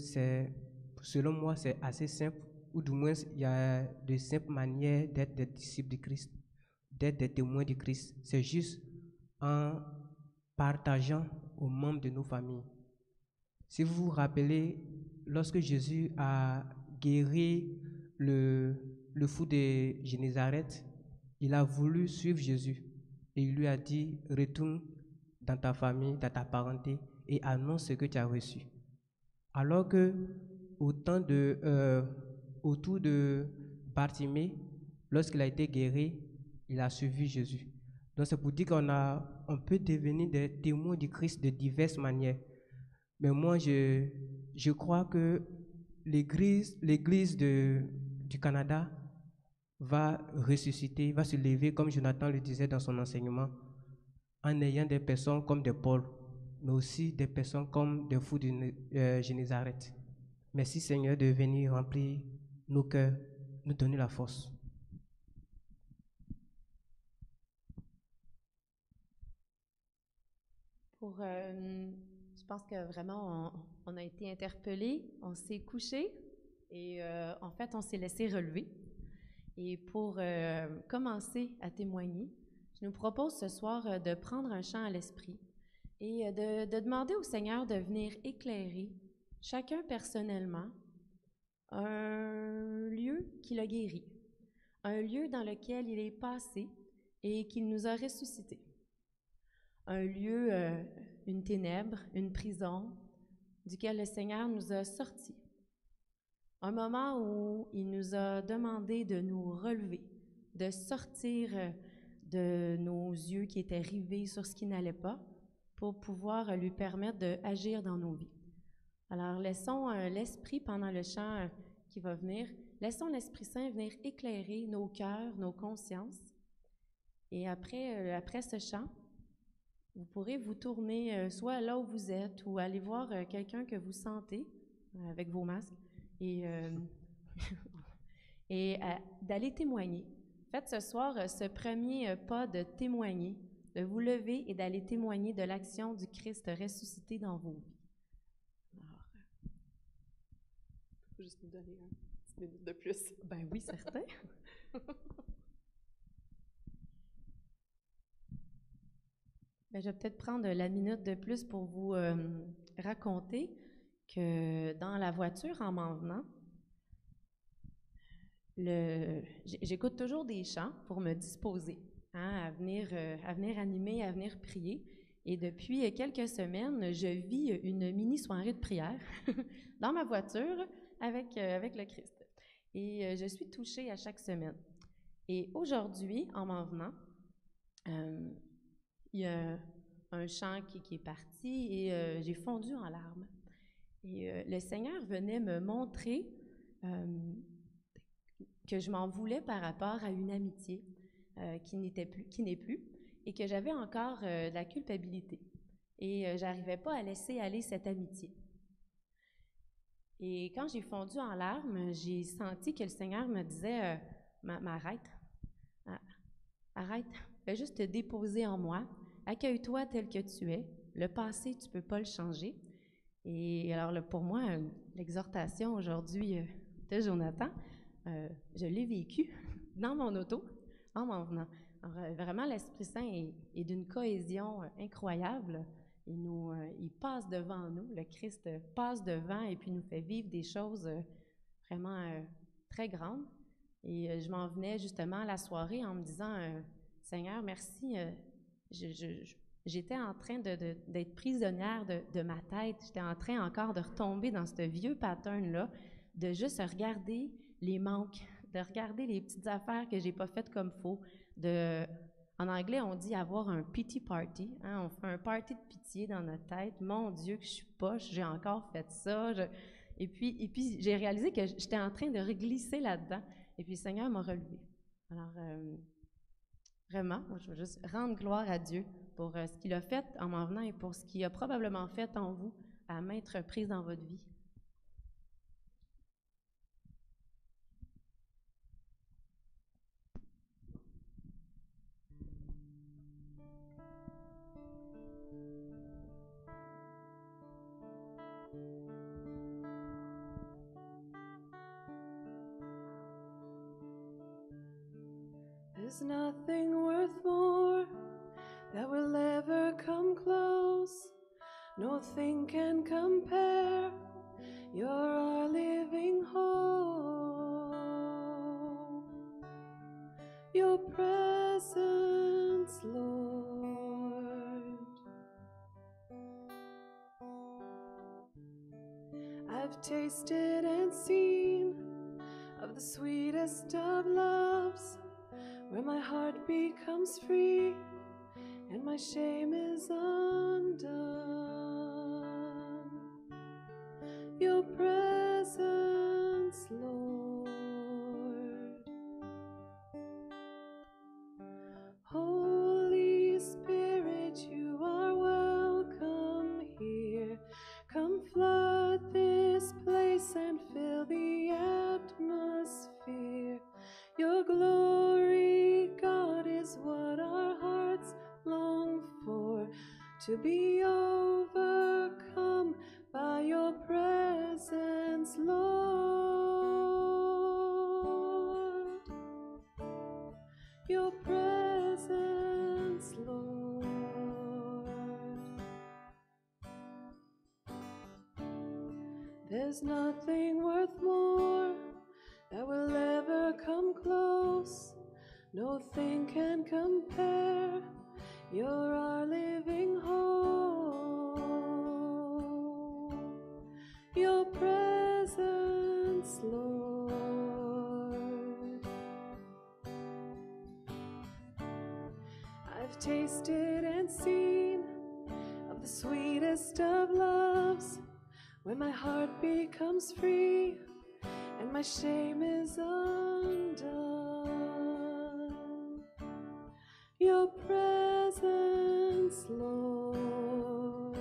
selon moi, c'est assez simple, ou du moins il y a de simples manières d'être des disciples de Christ, d'être des témoins du Christ. C'est juste en partageant aux membres de nos familles. Si vous vous rappelez, lorsque Jésus a guéri le fou de Génézareth, il a voulu suivre Jésus et il lui a dit, retourne dans ta famille, dans ta parenté et annonce ce que tu as reçu. Alors que autour de Bartimée, lorsqu'il a été guéri, il a suivi Jésus. Donc c'est pour dire qu'on peut devenir des témoins du Christ de diverses manières. Mais moi, je crois que l'Église du Canada va ressusciter, va se lever, comme Jonathan le disait dans son enseignement, en ayant des personnes comme des Paul, mais aussi des personnes comme des fous de Génézareth. Merci Seigneur de venir remplir nos cœurs, nous donner la force. Je pense que vraiment, on a été interpellés, on s'est couché et en fait, on s'est laissé relever. Et pour commencer à témoigner, je nous propose ce soir de prendre un chant à l'esprit et de demander au Seigneur de venir éclairer, chacun personnellement, un lieu qui l'a guéri, un lieu dans lequel il est passé et qu'il nous a ressuscités. Un lieu, une ténèbre, une prison, duquel le Seigneur nous a sortis. Un moment où il nous a demandé de nous relever, de sortir de nos yeux qui étaient rivés sur ce qui n'allait pas, pour pouvoir lui permettre d'agir dans nos vies. Alors, laissons l'Esprit, pendant le chant qui va venir, laissons l'Esprit Saint venir éclairer nos cœurs, nos consciences. Et après ce chant, vous pourrez vous tourner soit là où vous êtes ou aller voir quelqu'un que vous sentez avec vos masques et d'aller témoigner. Faites ce soir ce premier pas de témoigner, de vous lever et d'aller témoigner de l'action du Christ ressuscité dans vos vies. Alors, faut juste nous donner une petite minute de plus. Ben oui, certain. Ben, je vais peut-être prendre la minute de plus pour vous raconter que dans la voiture, en m'en venant, j'écoute toujours des chants pour me disposer à venir animer, à venir prier. Et depuis quelques semaines, je vis une mini-soirée de prière dans ma voiture avec le Christ. Et je suis touchée à chaque semaine. Et aujourd'hui, en m'en venant, il y a un chant qui est parti et j'ai fondu en larmes. Et le Seigneur venait me montrer que je m'en voulais par rapport à une amitié qui n'est plus, et que j'avais encore de la culpabilité. Et j'arrivais pas à laisser aller cette amitié. Et quand j'ai fondu en larmes, j'ai senti que le Seigneur me disait arrête, arrête, fais juste te déposer en moi, accueille-toi tel que tu es, le passé, tu ne peux pas le changer. Et alors, pour moi, l'exhortation aujourd'hui de Jonathan, je l'ai vécue dans mon auto, en m'en venant. Alors, vraiment, l'Esprit Saint est d'une cohésion incroyable. Il passe devant nous, le Christ passe devant et puis nous fait vivre des choses vraiment très grandes. Et je m'en venais justement à la soirée en me disant, Seigneur, merci, j'étais en train d'être prisonnière de ma tête, j'étais en train encore de retomber dans ce vieux pattern-là, de juste regarder les manques, de regarder les petites affaires que j'ai pas faites comme faut, en anglais, on dit avoir un pity party. Hein? On fait un party de pitié dans notre tête. Mon Dieu, que je suis poche, j'ai encore fait ça. Et puis j'ai réalisé que j'étais en train de reglisser là-dedans. Et puis le Seigneur m'a relevé. Alors, vraiment, moi, je veux juste rendre gloire à Dieu pour ce qu'il a fait en m'en venant et pour ce qu'il a probablement fait en vous à maintes reprises dans votre vie. There's nothing worth more that will ever come close. Nothing can compare. You're our living hope. Your presence, Lord. I've tasted and seen of the sweetest of loves, where my heart becomes free and my shame is undone. Your presence, Lord. Holy Spirit, you are welcome here. Come flood this place and fill the atmosphere. Your glory, God, is what our hearts long for, to be overcome by your presence, Lord. Your presence, Lord. There's nothing worth more that will ever come close. Nothing can compare. You're our living hope. Your presence, Lord. I've tasted and seen of the sweetest of loves, when my heart becomes free and my shame is undone. Your presence, Lord.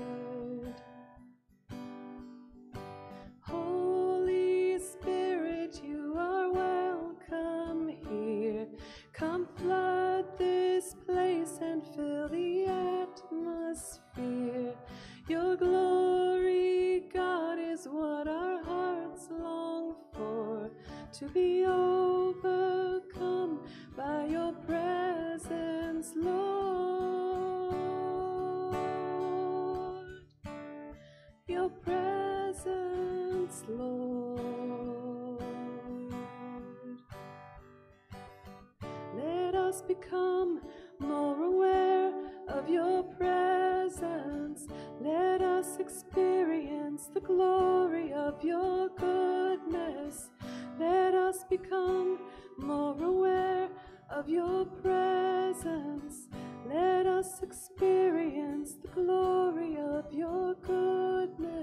Holy Spirit, you are welcome here. Come flood this place and fill the atmosphere. Your glory, God, is what our hearts long for, to be overcome by your presence, Lord. Your presence, Lord. Let us become more aware of your presence. Let us experience the glory of your goodness. Let us become more aware of your presence. Let us experience the glory of your goodness.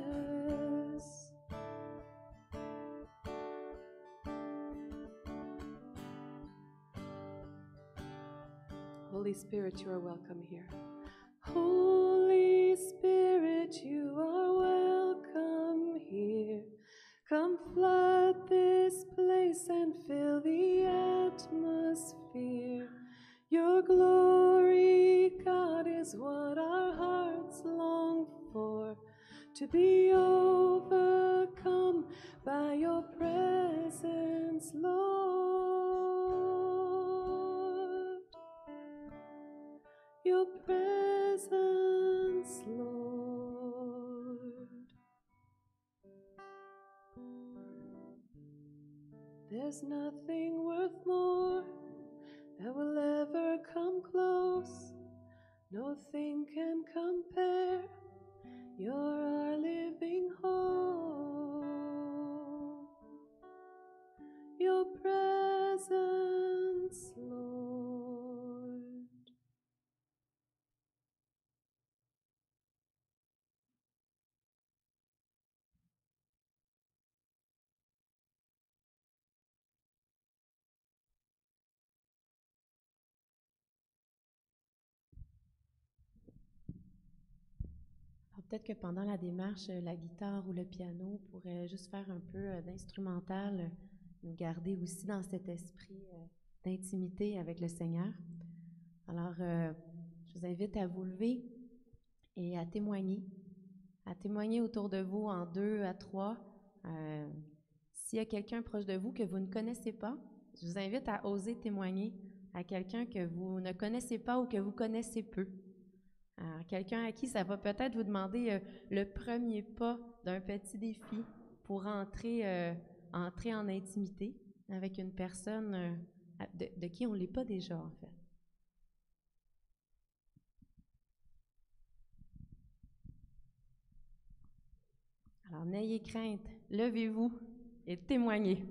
Holy Spirit, you are welcome here. Holy Spirit, you are welcome here. Come flood this place and fill the atmosphere. Your glory, God, is what our hearts long to be overcome by your presence, Lord. Your presence, Lord. There's nothing worth more that will ever come close. Nothing can compare. You're our living hope. Your presence, Lord. Alors, peut-être que pendant la démarche, la guitare ou le piano pourrait juste faire un peu d'instrumental, nous garder aussi dans cet esprit d'intimité avec le Seigneur. Alors, je vous invite à vous lever et à témoigner autour de vous en 2 à 3. S'il y a quelqu'un proche de vous que vous ne connaissez pas, je vous invite à oser témoigner à quelqu'un que vous ne connaissez pas ou que vous connaissez peu. Quelqu'un à qui ça va peut-être vous demander le premier pas d'un petit défi pour entrer en intimité avec une personne de qui on ne l'est pas déjà, en fait. Alors, n'ayez crainte, levez-vous et témoignez.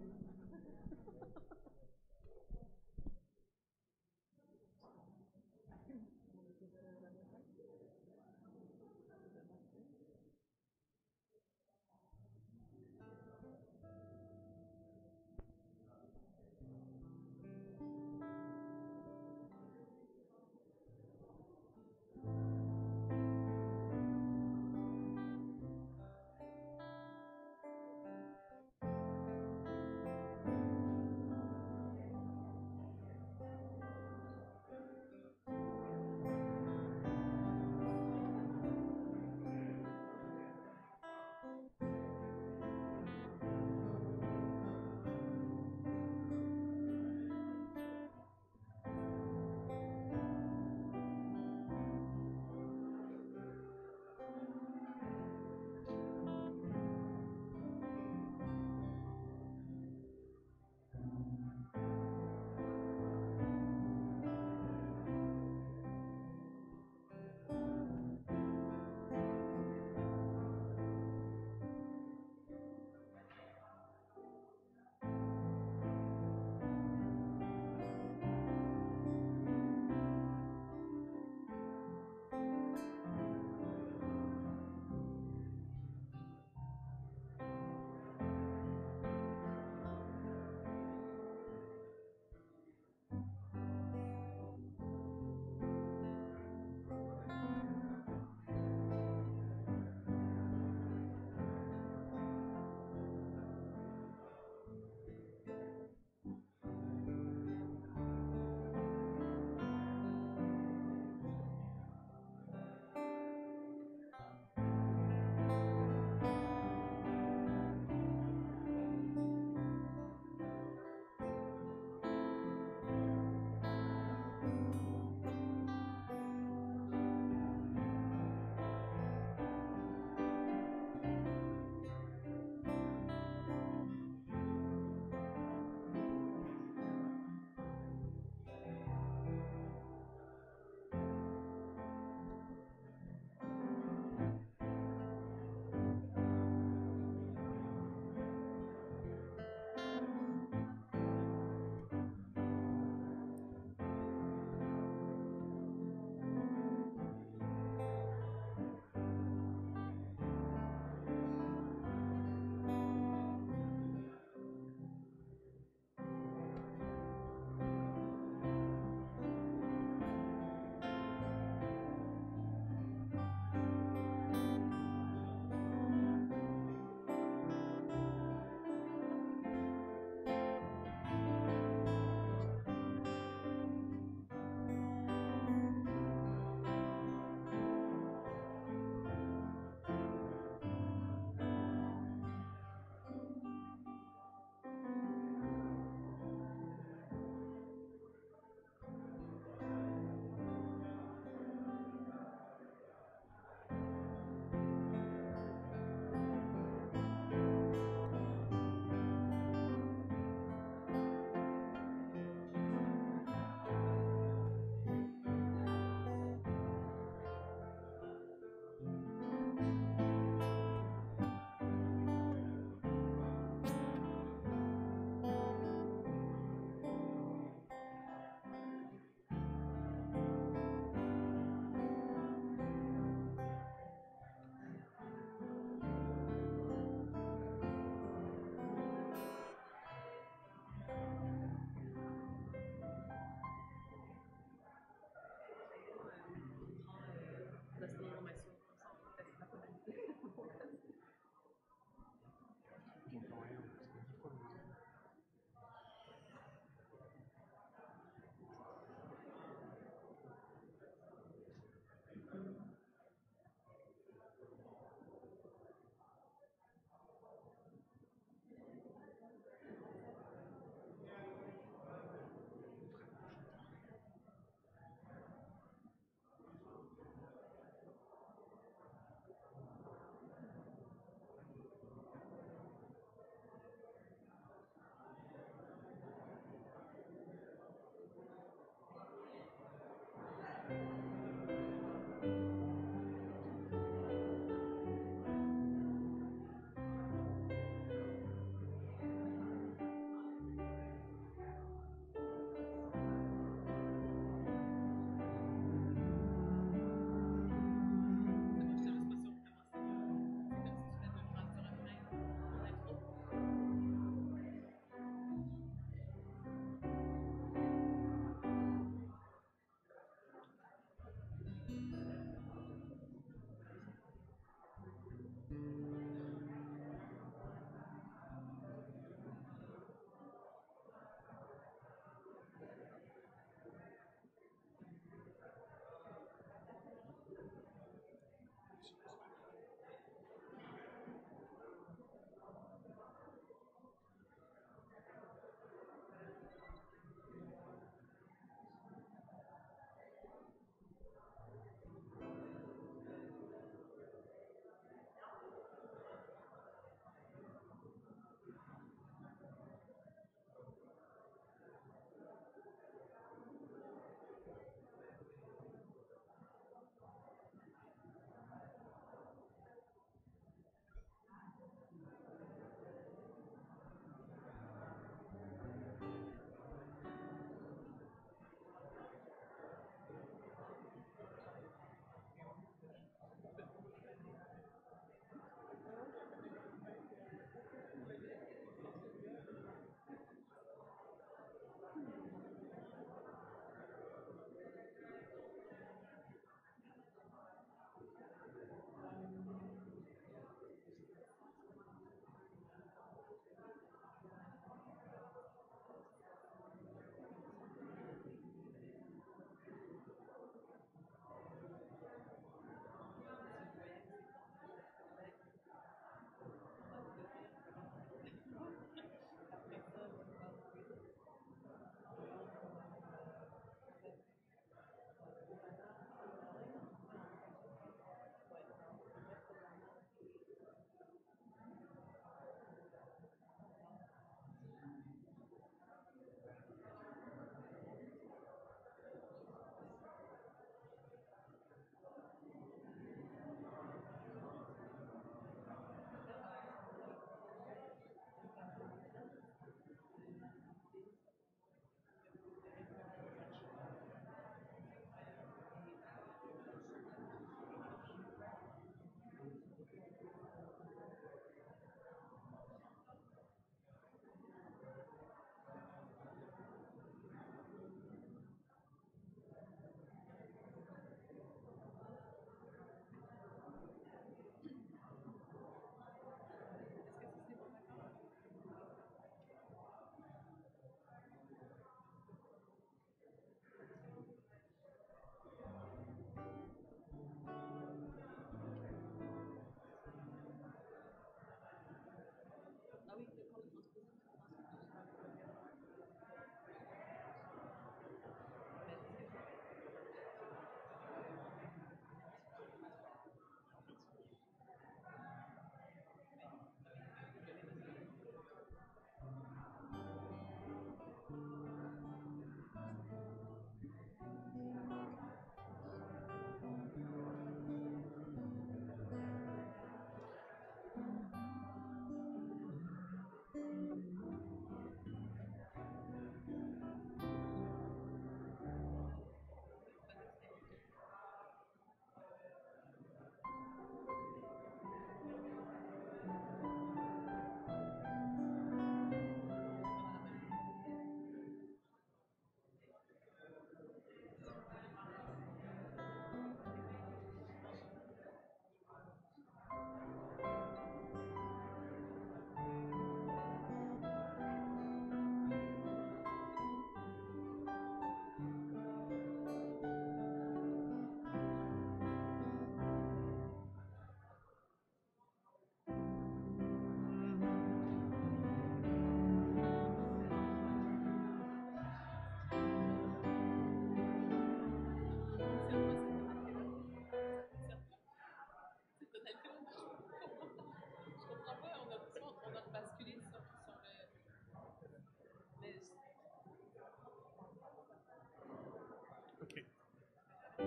Puis,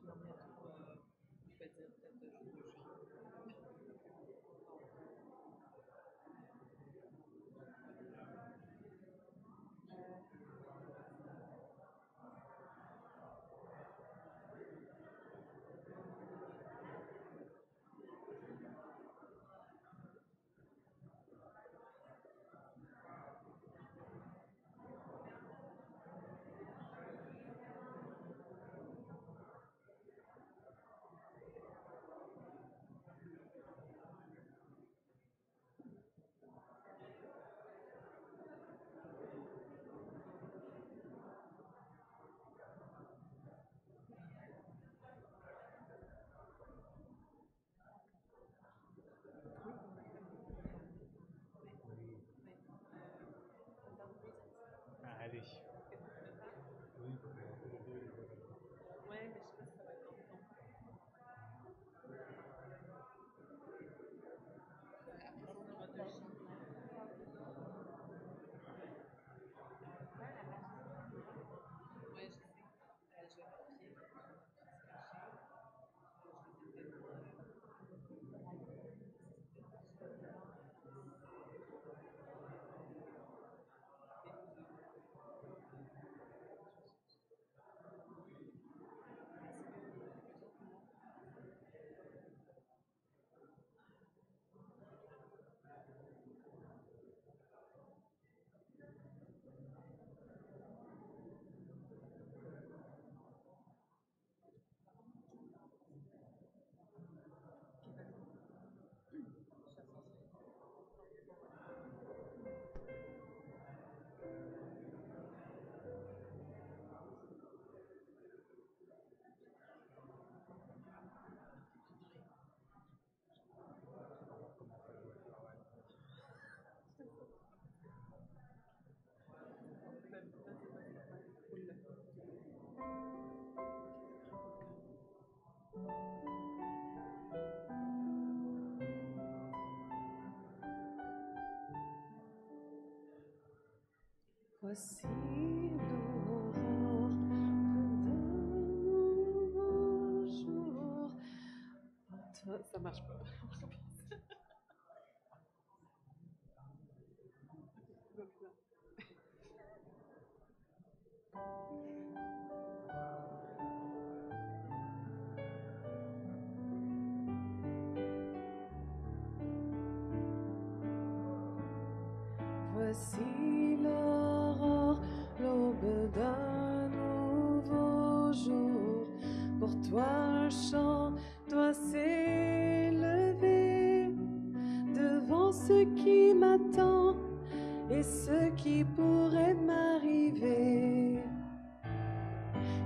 comme on va finir bientôt, je vais dire peut-être Voici l'aurore d'un nouveau jour. Ça marche pas. Voici l'aurore, l'aube d'un nouveau jour. Pour toi un chant doit s'élever devant ce qui m'attend et ce qui pourrait m'arriver.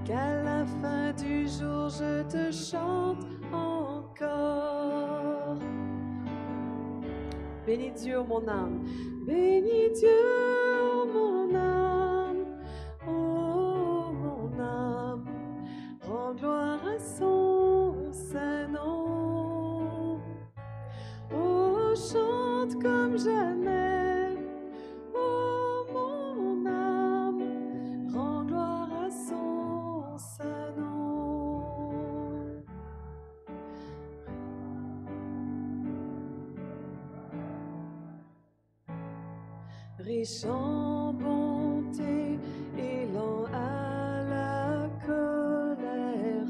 Qu'à la fin du jour je te chante encore. Bénis Dieu, mon âme. Bénis Dieu, mon âme. Oh, mon âme. Rends gloire à son saint nom. Oh, chante comme jamais. Oh, mon âme. Rends gloire à son saint nom. Riche en bonté et lent à la colère,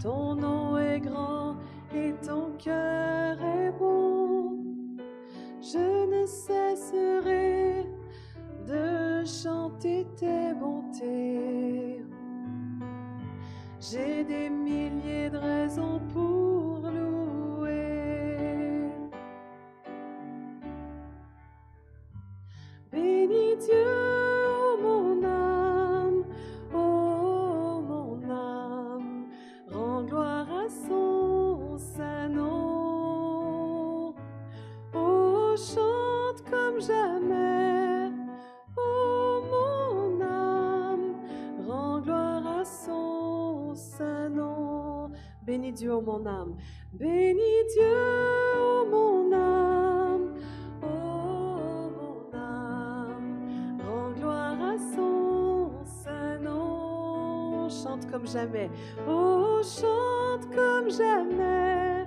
ton nom est grand et ton cœur est bon. Je ne cesserai de chanter tes bontés. J'ai des milliers de raisons pour louer. Bénis Dieu, oh mon âme, oh mon âme, rends gloire à son saint nom. Oh, chante comme jamais, oh mon âme, rends gloire à son saint nom. Bénis Dieu, oh mon âme, bénis Dieu, oh mon âme, oh mon âme, rends gloire à son saint nom. Chante comme jamais, oh chante comme jamais,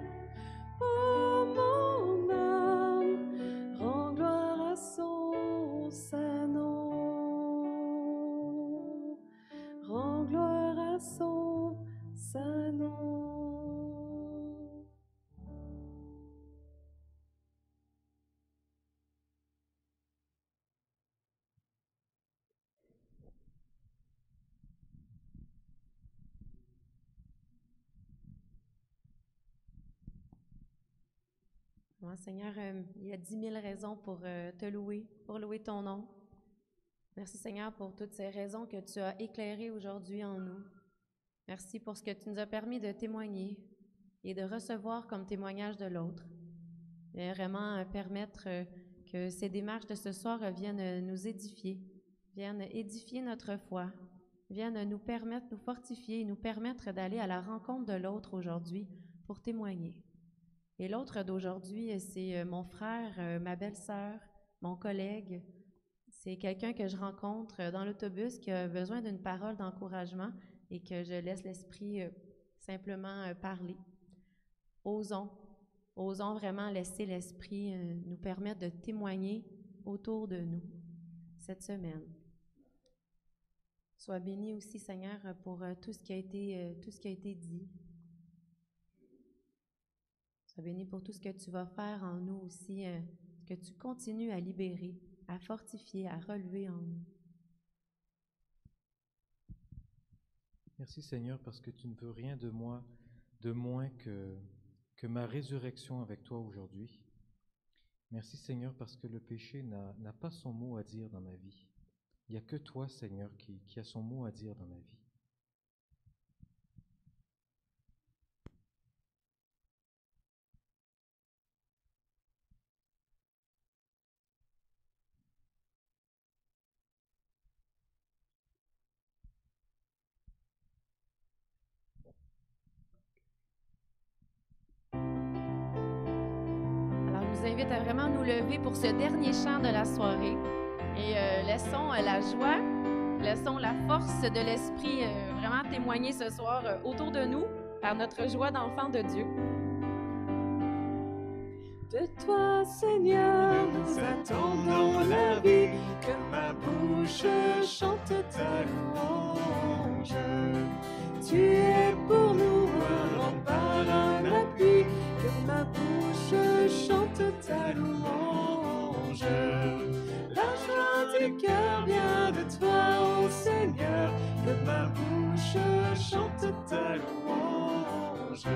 oh mon âme, rends gloire à son saint nom. Rends gloire à son saint nom. Ouais, Seigneur, il y a 10 000 raisons pour te louer, pour louer ton nom. Merci, Seigneur, pour toutes ces raisons que tu as éclairées aujourd'hui en nous. Merci pour ce que tu nous as permis de témoigner et de recevoir comme témoignage de l'autre. Et vraiment permettre que ces démarches de ce soir viennent nous édifier, viennent édifier notre foi, viennent nous permettre, nous fortifier et nous permettre d'aller à la rencontre de l'autre aujourd'hui pour témoigner. Et l'autre d'aujourd'hui, c'est mon frère, ma belle-sœur, mon collègue. C'est quelqu'un que je rencontre dans l'autobus qui a besoin d'une parole d'encouragement et que je laisse l'Esprit simplement parler. Osons vraiment laisser l'Esprit nous permettre de témoigner autour de nous cette semaine. Sois béni aussi, Seigneur, pour tout ce qui a été dit. Sois béni pour tout ce que tu vas faire en nous aussi, que tu continues à libérer, à fortifier, à relever en nous. Merci Seigneur parce que tu ne veux rien de moi, de moins que ma résurrection avec toi aujourd'hui. Merci Seigneur parce que le péché n'a pas son mot à dire dans ma vie. Il n'y a que toi Seigneur qui a son mot à dire dans ma vie. Je vous invite à vraiment nous lever pour ce dernier chant de la soirée et laissons la joie Laissons la force de l'Esprit vraiment témoigner ce soir autour de nous par notre joie d'enfant de Dieu. De toi, Seigneur, nous attendons la vie, que ma bouche chante ta louange. Tu es pour nous un rempart, un appui, que ma bouche chante ta louange. La joie du cœur vient de toi, ô Seigneur, que ma bouche chante ta louange.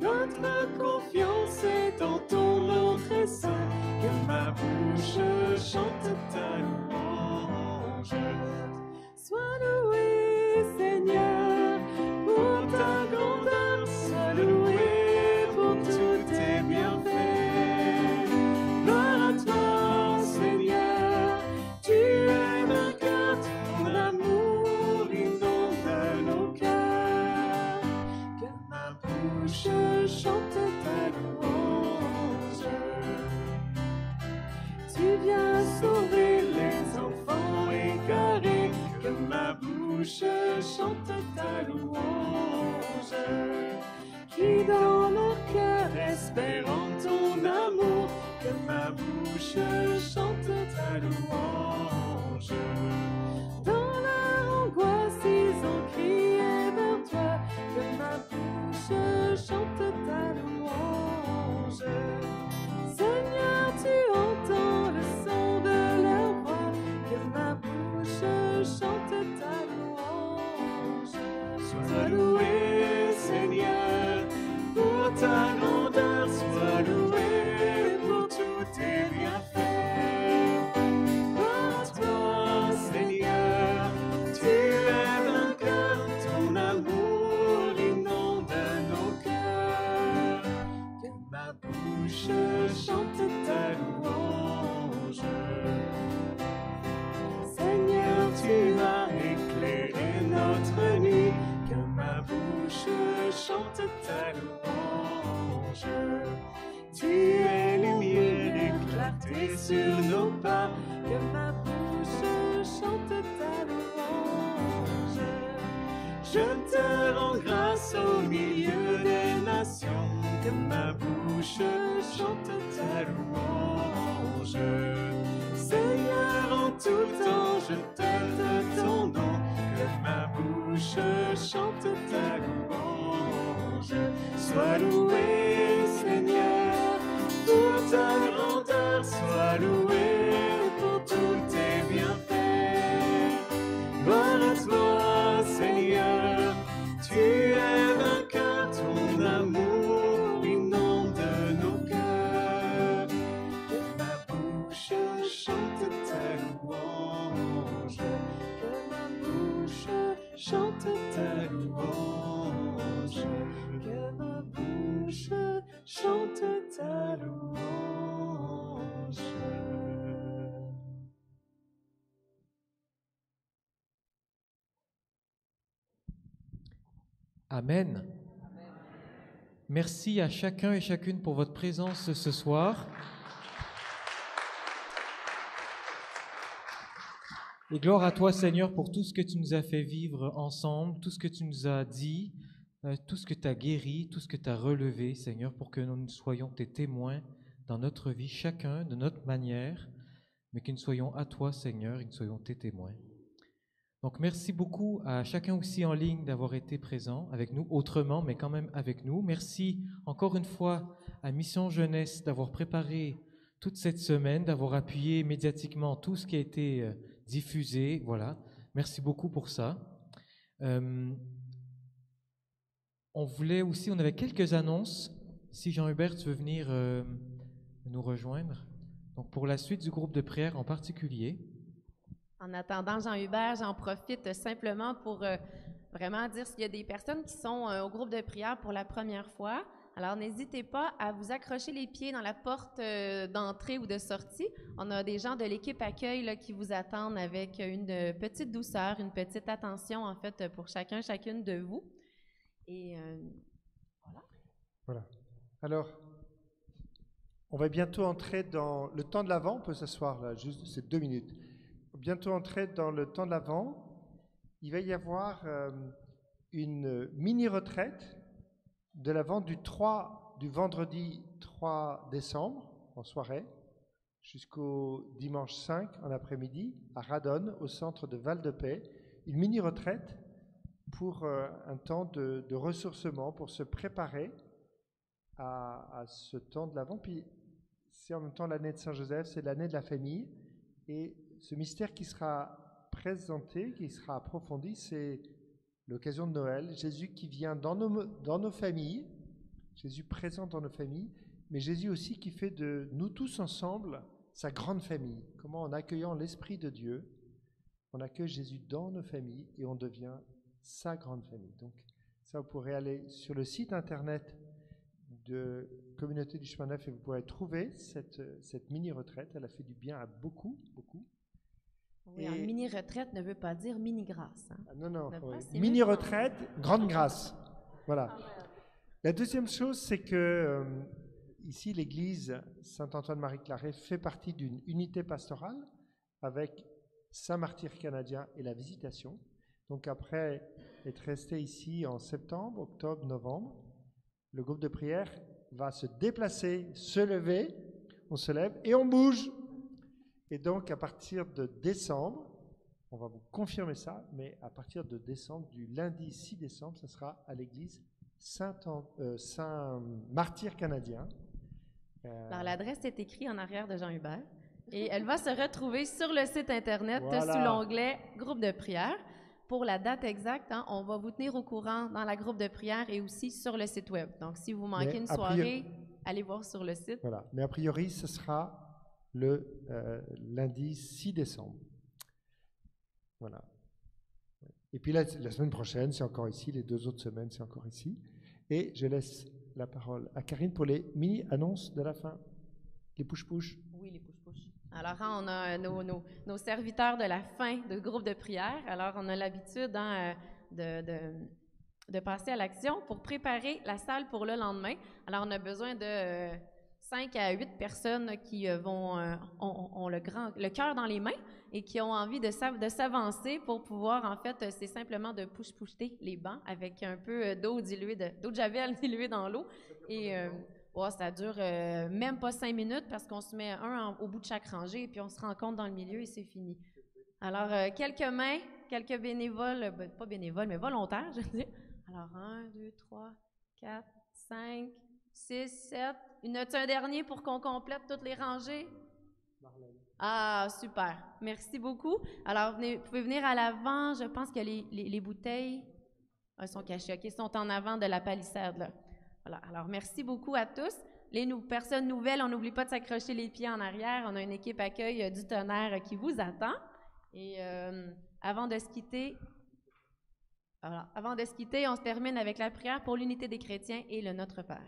Notre confiance est en ton nom très saint, que ma bouche chante ta louange. Sois loué, Seigneur, pour ta grandeur, sois loué pour tous tes bienfaits. Gloire à toi, Seigneur, tu es vainqueur, ton amour inonde nos cœurs. Que ma bouche chante ta louange. Tu viens sauver les enfants égarés, que ma bouche chante ta louange. Qui dans leur cœur espèrent en ton amour, que ma bouche chante ta louange. Dans leur angoisse, ils ont crié vers toi, que ma bouche chante ta louange. Seigneur, tu entends le son de leur voix, que ma bouche chante ta louange. Sois loué, Seigneur, pour ta grandeur, sois loué pour tous tes bienfaits. Gloire à toi, Seigneur, tu es vainqueur, ton amour inonde nos cœurs. Que ma bouche chante ta louange. Seigneur, tu as éclairé notre nuit, que ma bouche chante ta louange. Tu es lumière éclatée sur nos pas, que ma bouche chante ta louange. Je te rends grâce au milieu des nations, que ma bouche chante ta louange. Seigneur, en tout temps, je t'aime ton nom, que ma bouche chante ta louange. Sois loué, Seigneur, pour ta grandeur, sois loué pour tous tes bienfaits. Gloire à toi, Seigneur, tu es vainqueur, ton amour inonde nos cœurs. Que ma bouche chante ta louange, que ma bouche chante ta louange, que ma bouche chante ta louange. Amen. Merci à chacun et chacune pour votre présence ce soir. Et gloire à toi, Seigneur, pour tout ce que tu nous as fait vivre ensemble, tout ce que tu nous as dit, tout ce que tu as guéri, tout ce que tu as relevé, Seigneur, pour que nous soyons tes témoins dans notre vie, chacun de notre manière, mais que nous soyons à toi, Seigneur, et que nous soyons tes témoins. Donc, merci beaucoup à chacun aussi en ligne d'avoir été présent avec nous, autrement, mais quand même avec nous. Merci encore une fois à Mission Jeunesse d'avoir préparé toute cette semaine, d'avoir appuyé médiatiquement tout ce qui a été diffusé. Voilà, merci beaucoup pour ça. On avait quelques annonces. Si Jean-Hubert, tu veux venir nous rejoindre. Donc, pour la suite du groupe de prière en particulier. En attendant Jean-Hubert, j'en profite simplement pour vraiment dire s'il y a des personnes qui sont au groupe de prière pour la première fois. Alors, n'hésitez pas à vous accrocher les pieds dans la porte d'entrée ou de sortie. On a des gens de l'équipe accueil là, qui vous attendent avec une petite douceur, une petite attention, en fait, pour chacune de vous. Et voilà. Voilà. Alors, on va bientôt entrer dans le temps de l'Avent. On peut s'asseoir là, juste ces 2 minutes. bientôt entrer dans le temps de l'Avent. Il va y avoir une mini-retraite de l'Avent du vendredi 3 décembre en soirée jusqu'au dimanche 5 en après-midi à Radonne, au centre de Val-de-Paix. Une mini-retraite pour un temps de ressourcement, pour se préparer à ce temps de l'Avent. Puis c'est en même temps l'année de Saint-Joseph, c'est l'année de la famille. Et ce mystère qui sera présenté, qui sera approfondi, c'est l'occasion de Noël. Jésus qui vient dans nos familles, Jésus présent dans nos familles, mais Jésus aussi qui fait de nous tous ensemble sa grande famille. Comment en accueillant l'Esprit de Dieu, on accueille Jésus dans nos familles et on devient sa grande famille. Donc ça, vous pourrez aller sur le site internet de Communauté du Chemin Neuf et vous pourrez trouver cette mini-retraite. Elle a fait du bien à beaucoup. Oui, et mini-retraite ne veut pas dire mini-grâce. Hein? Ah, non. Mini-retraite, grande grâce. Voilà. La deuxième chose, c'est que ici, l'église Saint-Antoine-Marie-Claret fait partie d'une unité pastorale avec Saint-Martyr canadien et la Visitation. Donc après être resté ici en septembre, octobre, novembre, le groupe de prière va se déplacer, se lever, on se lève et on bouge. Et donc à partir de décembre, on va vous confirmer ça, mais à partir de décembre, du lundi 6 décembre, ce sera à l'église Saint-Martyr canadien. Alors l'adresse est écrite en arrière de Jean Hubert et elle va se retrouver sur le site internet sous l'onglet groupe de prière. Pour la date exacte, hein, on va vous tenir au courant dans la groupe de prière et aussi sur le site web. Donc, si vous manquez une soirée, allez voir sur le site. Voilà. Mais a priori, ce sera le lundi 6 décembre. Voilà. Et puis la semaine prochaine, c'est encore ici. Les 2 autres semaines, c'est encore ici. Et je laisse la parole à Karine pour les mini-annonces de la fin. Les push-push. Oui, les push-push. Alors, on a nos serviteurs de la fin de groupe de prière. Alors, on a l'habitude de passer à l'action pour préparer la salle pour le lendemain. Alors, on a besoin de 5 à 8 personnes qui ont le cœur dans les mains et qui ont envie de s'avancer pour pouvoir, en fait, c'est simplement de push-pusher les bancs avec un peu d'eau de javel diluée dans l'eau. Et ça dure même pas 5 minutes parce qu'on se met un au bout de chaque rangée et puis on se rencontre dans le milieu et c'est fini. Alors, quelques mains, quelques bénévoles, pas bénévoles, mais volontaires, je veux dire. Alors, 1, 2, 3, 4, 5, 6, 7. Il y en a un dernier pour qu'on complète toutes les rangées? Marlène. Ah, super. Merci beaucoup. Alors, vous pouvez venir à l'avant. Je pense que les bouteilles sont cachées. OK, sont en avant de la palissade, là. Voilà. Alors, merci beaucoup à tous. Les personnes nouvelles, on n'oublie pas de s'accrocher les pieds en arrière. On a une équipe accueil du tonnerre qui vous attend. Et avant de se quitter, on se termine avec la prière pour l'unité des chrétiens et le Notre Père.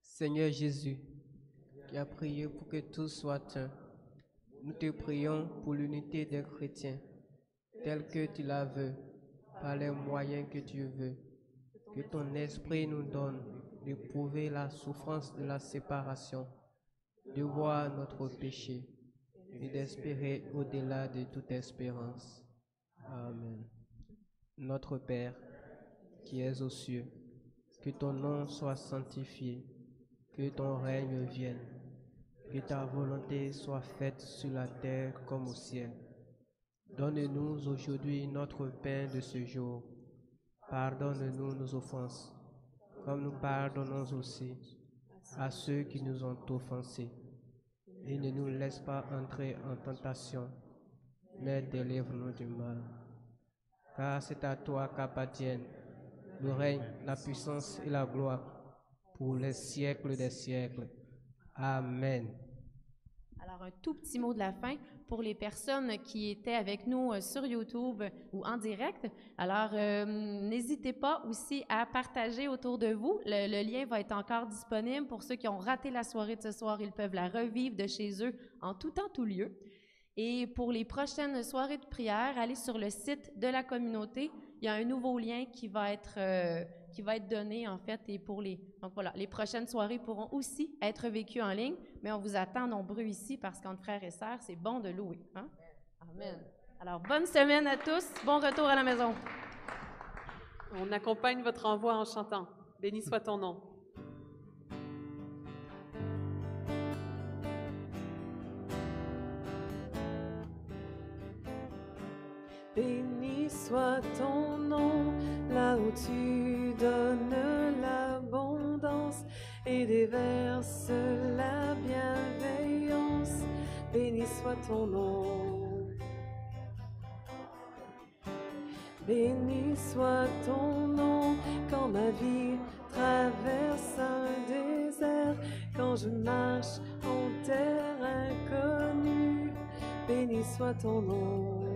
Seigneur Jésus, qui a prié pour que tous soient un, nous te prions pour l'unité des chrétiens, telle que tu la veux, par les moyens que tu veux. Que ton esprit nous donne d'éprouver la souffrance de la séparation, de voir notre péché et d'espérer au-delà de toute espérance. Amen. Notre Père, qui es aux cieux, que ton nom soit sanctifié, que ton règne vienne. Que ta volonté soit faite sur la terre comme au ciel. Donne-nous aujourd'hui notre pain de ce jour. Pardonne-nous nos offenses, comme nous pardonnons aussi à ceux qui nous ont offensés. Et ne nous laisse pas entrer en tentation, mais délivre-nous du mal. Car c'est à toi qu'appartiennent le règne, la puissance et la gloire pour les siècles des siècles. Amen. Alors, un tout petit mot de la fin pour les personnes qui étaient avec nous sur YouTube ou en direct. Alors, n'hésitez pas aussi à partager autour de vous. Le lien va être encore disponible. Pour ceux qui ont raté la soirée de ce soir, ils peuvent la revivre de chez eux en tout temps, tout lieu. Et pour les prochaines soirées de prière, allez sur le site de la communauté il y a un nouveau lien qui va être donné, en fait, et donc voilà, les prochaines soirées pourront aussi être vécues en ligne, mais on vous attend nombreux ici parce qu'entre frères et sœurs, c'est bon de louer. Hein? Amen. Alors, bonne semaine à tous, bon retour à la maison. On accompagne votre envoi en chantant. Béni soit ton nom. Béni soit ton nom, là où tu donnes l'abondance et déverses la bienveillance. Béni soit ton nom. Béni soit ton nom, quand ma vie traverse un désert, quand je marche en terre inconnue. Béni soit ton nom.